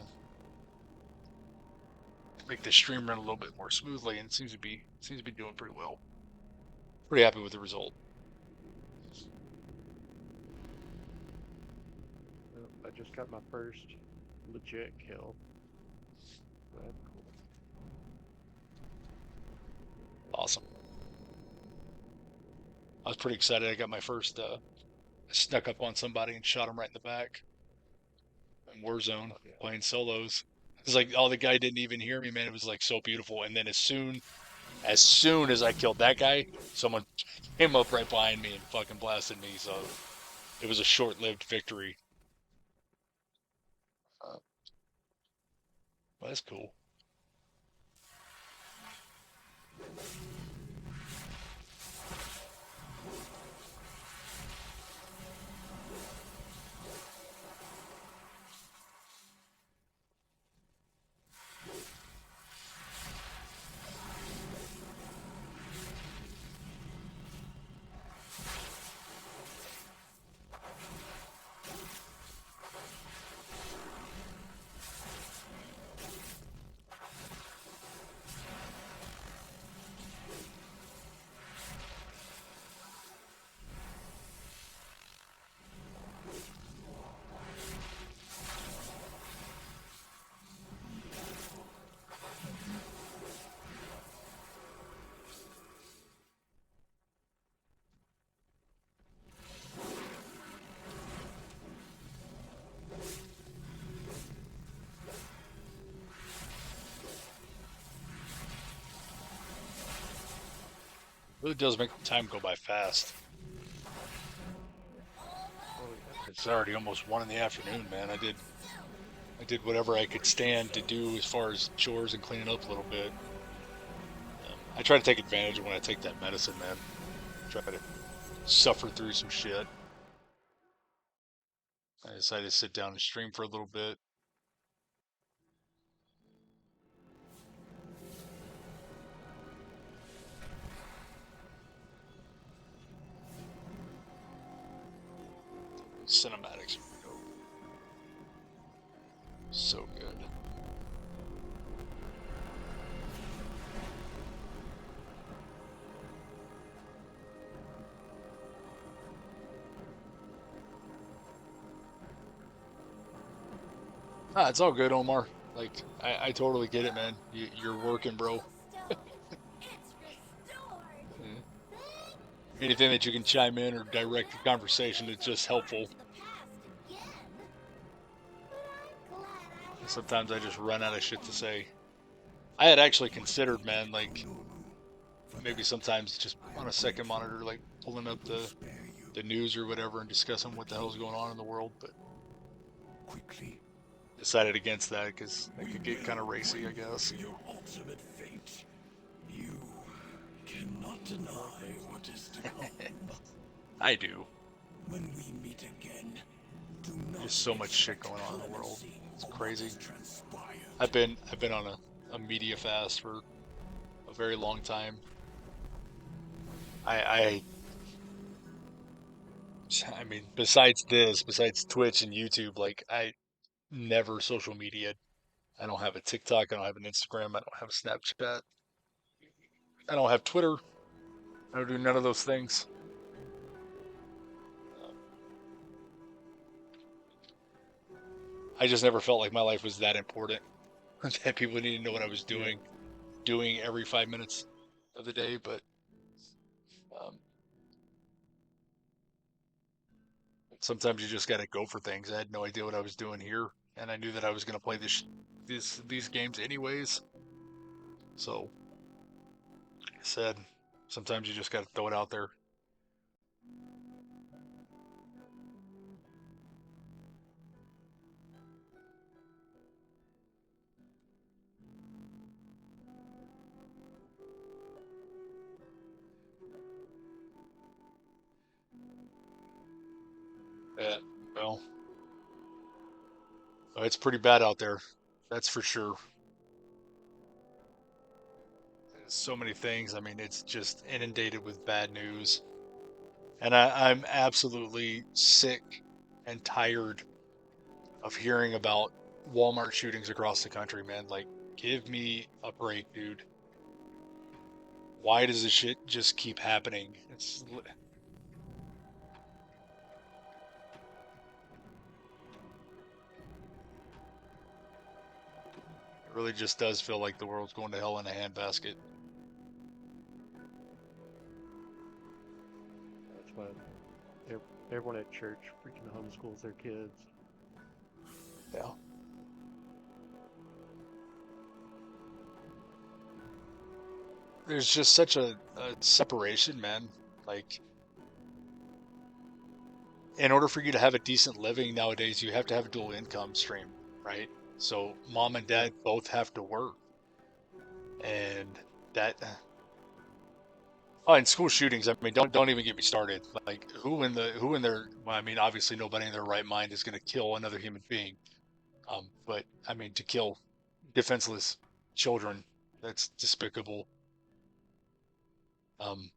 make the stream run a little bit more smoothly, and it seems to be doing pretty well. Pretty happy with the result. Well, I just got my first legit kill. That's cool. Awesome. I was pretty excited. I got my first. I snuck up on somebody and shot him right in the back in Warzone Oh, yeah. playing solos. It's like, oh, the guy didn't even hear me, man. It was like so beautiful. And then as soon as I killed that guy, someone came up right behind me and fucking blasted me. So it was a short-lived victory. Uh, well, that's cool. It really does make the time go by fast. Oh, yeah. It's already almost 1 in the afternoon, man. I did whatever I could stand to do as far as chores and cleaning up a little bit. I try to take advantage of when I take that medicine, man. Try to suffer through some shit. I decided to sit down and stream for a little bit. Cinematics, here we go. So good. Ah, it's all good, Omar. Like, I totally get it, man. You're working, bro. Yeah. Anything that you can chime in or direct the conversation, it's just helpful. Sometimes I just run out of shit to say. I had actually considered, man, like maybe sometimes just on a second monitor, like pulling up the news or whatever and discussing what the hell's going on in the world, but Quickly, decided against that because it could get kind of racy, I guess. your ultimate fate. You cannot deny what is to come. I do. When we meet again, do not There's so much shit going on in the world. It's crazy. I've been on a media fast for a very long time. I I mean, besides Twitch and YouTube, like I never social media. I don't have a TikTok. I don't have an Instagram. I don't have a Snapchat. I don't have Twitter. I don't do none of those things. I just never felt like my life was that important that people needed to know what I was Yeah. doing every 5 minutes of the day. But um, Sometimes you just got to go for things. I had no idea what I was doing here, and I knew that I was going to play these games anyways. So, like I said, sometimes you just got to throw it out there. Yeah, well, it's pretty bad out there. That's for sure. So many things. I mean, it's just inundated with bad news. And I'm absolutely sick and tired of hearing about Walmart shootings across the country, man. Like, give me a break, dude. Why does this shit just keep happening? It really just does feel like the world's going to hell in a handbasket. That's why everyone at church freaking homeschools their kids. Yeah. There's just such a separation, man. Like, in order for you to have a decent living nowadays, you have to have a dual income stream, right? So mom and Yeah. dad both have to work, and that. Oh, and school shootings. I mean, don't even get me started. Like, who in their well, I mean, obviously nobody in their right mind is going to kill another human being. But I mean, to kill defenseless children, that's despicable. Um,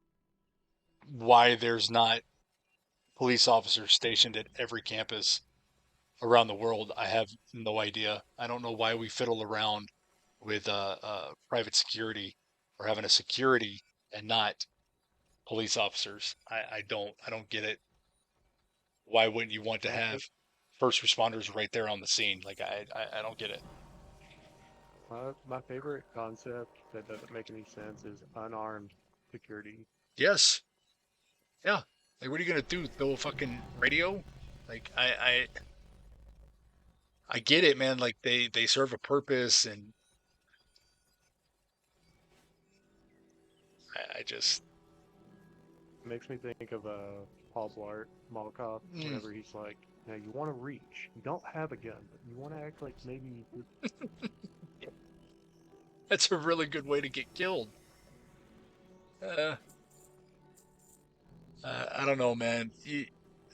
why there's not police officers stationed at every campus around the world, I have no idea. I don't know why we fiddle around with private security or having a security and not police officers. I don't get it. Why wouldn't you want to My have first responders right there on the scene? Like I don't get it. my favorite concept that doesn't make any sense is unarmed security. Yes, yeah. Like what are you gonna do? Throw a fucking radio? Like I get it, man. Like they serve a purpose, and I just It makes me think of Paul Blart, Molotov, mm, whenever he's like, now you want to reach. You don't have a gun, but you want to act like maybe you do. that's a really good way to get killed. Uh, I don't know, man. You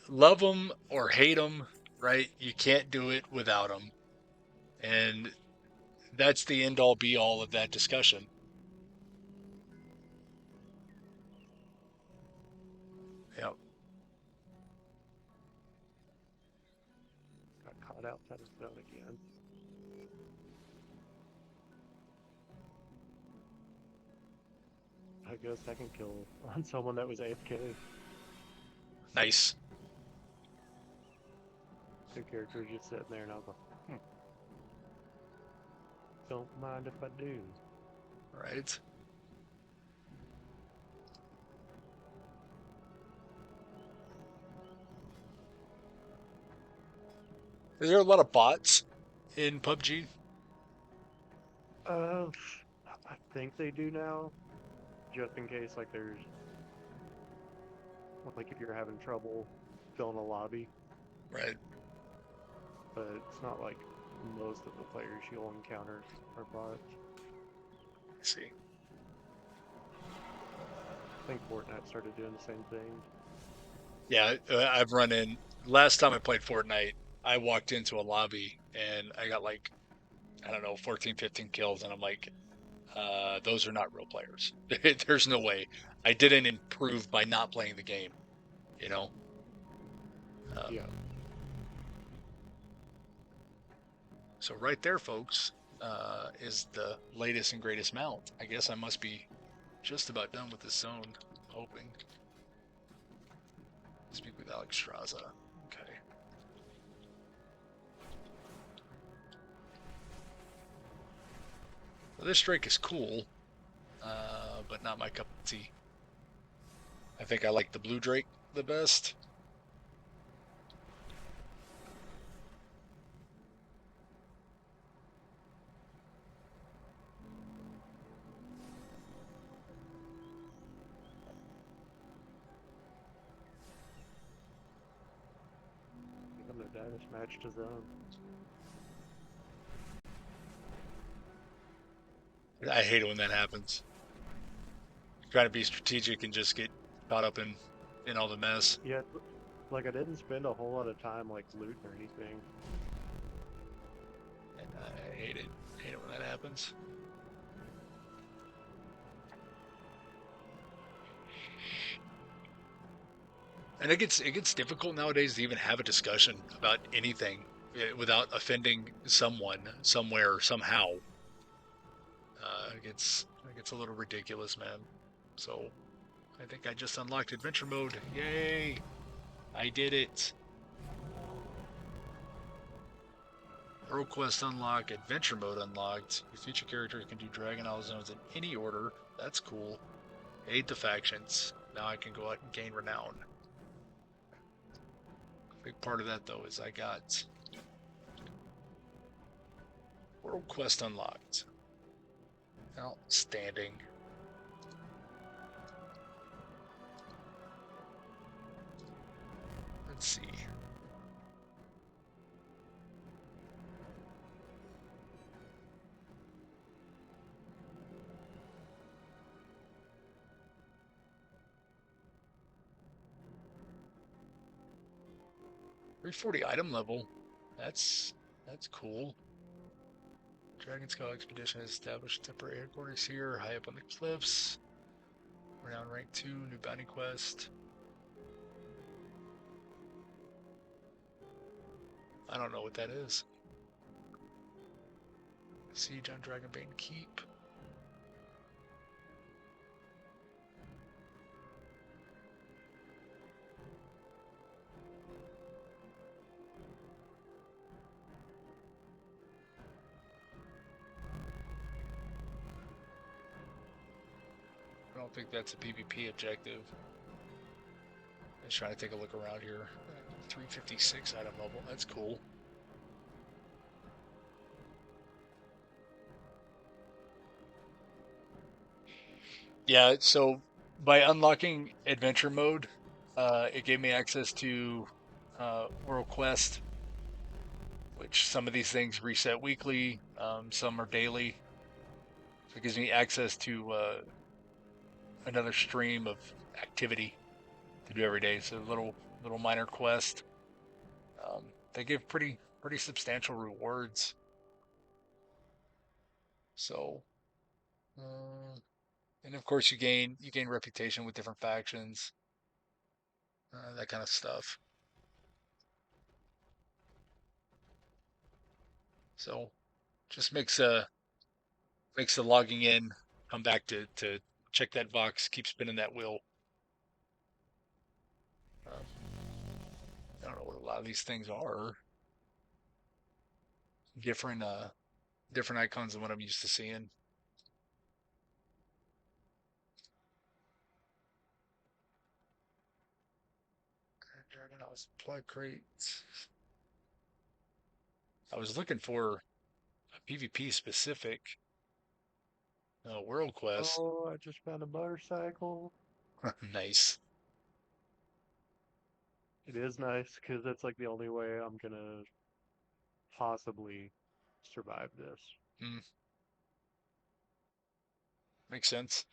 love them or hate them, right? You can't do it without them, and that's the end all be all of that discussion. Yeah. Got caught outside his zone again. I guess I can kill on someone that was AFK. Nice. The character was just sitting there, and I was like, don't mind if I do. Right. Is there a lot of bots in PUBG? Uh, I think they do now, just in case, like, there's, like, if you're having trouble filling a lobby, Right. but it's not like most of the players you'll encounter are bots. I see. I think Fortnite started doing the same thing. Yeah, I've run in. Last time I played Fortnite, I walked into a lobby and I got like, I don't know, 14, 15 kills, and I'm like, those are not real players. There's no way. I didn't improve by not playing the game, you know? Um, Yeah, so right there, folks, is the latest and greatest mount. I guess I must be just about done with this zone, hoping. Speak with Alex Straza. Okay. Well, this Drake is cool, but not my cup of tea. I think I like the blue Drake the best. a damage match to zone. I hate it when that happens. Trying to be strategic and just get caught up in all the mess. Yeah, like I didn't spend a whole lot of time like looting or anything. And I hate it. Hate it when that happens. And it gets difficult nowadays to even have a discussion about anything without offending someone, somewhere, somehow. It gets a little ridiculous, man. So I think I just unlocked adventure mode. Yay! I did it. World quest unlocked, adventure mode unlocked. Your future character can do Dragon Isle zones in any order. That's cool. Aid the factions. Now I can go out and gain renown. Big part of that though is I got world quest unlocked. Outstanding. Let's see. $340 item level. That's cool. Dragon Skull Expedition has established temporary headquarters here, high up on the cliffs. Renown rank 2, new bounty quest. I don't know what that is. Siege on Dragonbane Keep. I don't think that's a PvP objective. Just trying to take a look around here. 356 item level. That's cool. Yeah, so by unlocking adventure mode, it gave me access to World Quest, which some of these things reset weekly, some are daily. So it gives me access to another stream of activity to do every day. So little minor quest. They give pretty substantial rewards. So, and of course you gain reputation with different factions, that kind of stuff. So, just makes the logging in, come back to check that box, keep spinning that wheel. I don't know what a lot of these things are. Different different icons than what I'm used to seeing. Dragon Isle supply crates. I was looking for a PvP specific world quest. Oh, I just found a motorcycle. Nice. It is nice because that's like the only way I'm gonna possibly survive this. Mm, makes sense.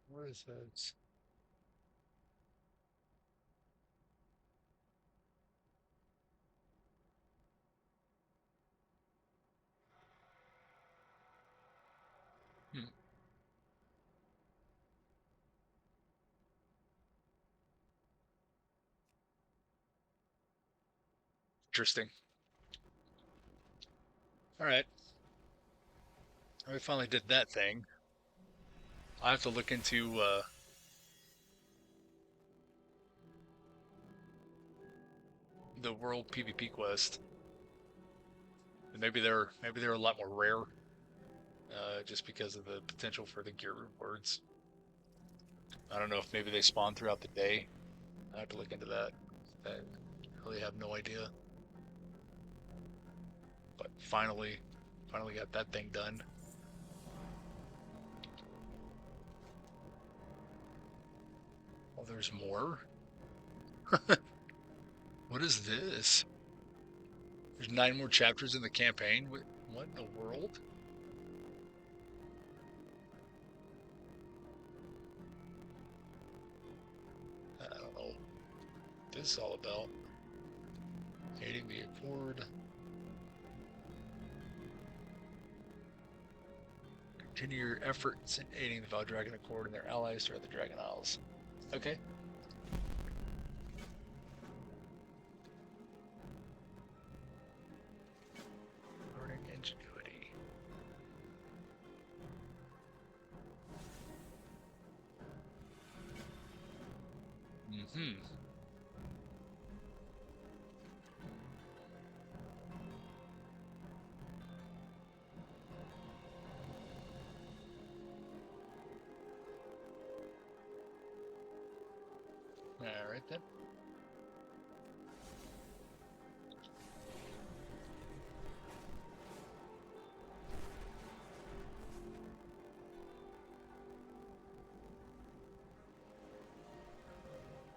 Where is that? Hmm, interesting. All right. We finally did that thing. I have to look into the world PvP quest. And maybe they're a lot more rare, just because of the potential for the gear rewards. I don't know if maybe they spawn throughout the day. I have to look into that. really have no idea. But finally got that thing done. Oh, there's more? What is this? There's 9 more chapters in the campaign? What in the world? I don't know what this is all about. Aiding the Accord. Continue your efforts in aiding the Valdragon Accord and their allies throughout the Dragon Isles. Okay. Learning ingenuity. Mm-hmm. All right then.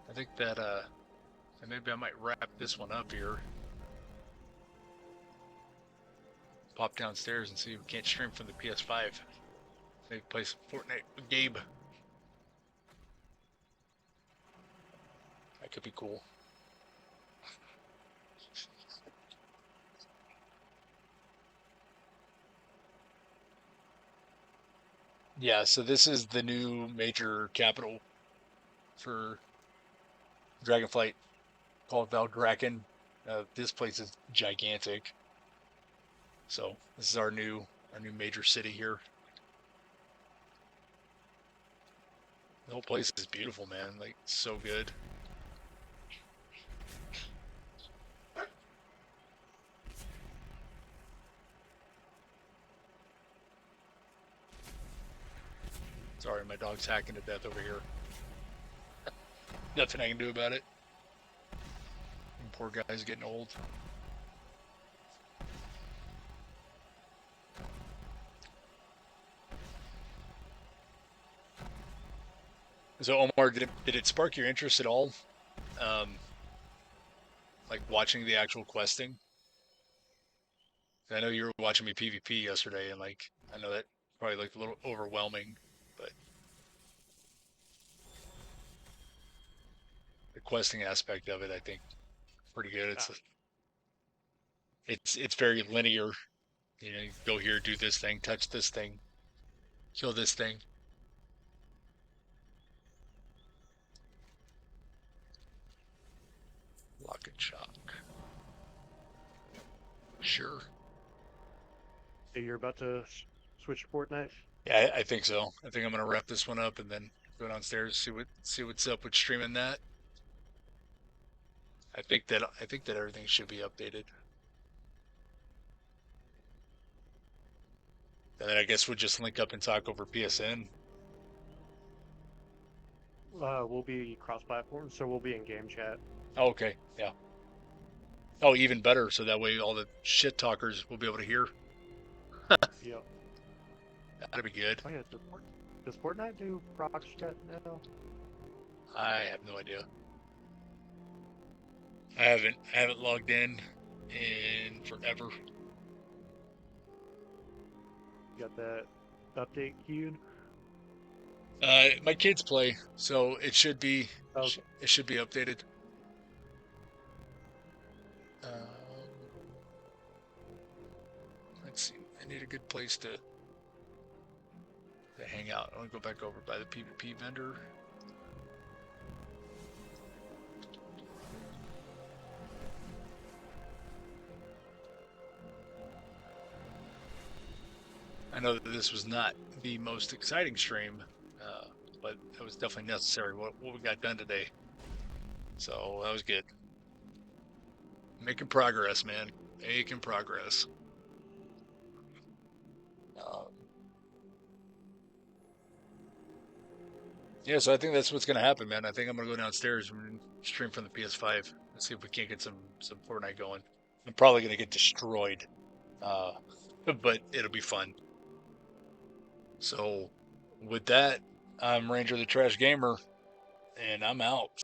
I think that maybe I might wrap this one up here. Pop downstairs and see if we can't stream from the PS5. Maybe play some Fortnite with Gabe. That could be cool. Yeah, so this is the new major capital for Dragonflight called Valdraken. This place is gigantic. So this is our new major city here. The whole place is beautiful, man. Like, so good. Sorry, my dog's hacking to death over here. Nothing I can do about it. Poor guy's getting old. So Omar, did it spark your interest at all? Um, like watching the actual questing? I know you were watching me PvP yesterday, and like I know that probably looked a little overwhelming, but the questing aspect of it, I think, pretty good. It's very linear. You know, you go here, do this thing, touch this thing, kill this thing. Lock and shock. Sure. So you're about to switch to Fortnite? Yeah, I think so. I think I'm gonna wrap this one up and then go downstairs see what's up with streaming that. I think that everything should be updated. And then I guess we'll just link up and talk over PSN. We'll be cross-platform, so we'll be in game chat. Oh, okay, yeah. Oh, even better. So that way all the shit talkers will be able to hear. Yep. That'd be good. Oh yeah, does Fortnite do prox chat now? I have no idea. I haven't logged in forever. You got that update queued? My kids play, so it should be Okay. it should be updated. Um, let's see. I need a good place to hang out. I want to go back over by the PvP vendor. I know that this was not the most exciting stream, but it was definitely necessary what we got done today. So that was good. Making progress, man. Making progress. Yeah, so I think that's what's going to happen, man. I think I'm going to go downstairs and stream from the PS5 and see if we can't get some Fortnite going. I'm probably gonna get destroyed, but it'll be fun. So, with that, I'm Ranger the Trash Gamer, and I'm out.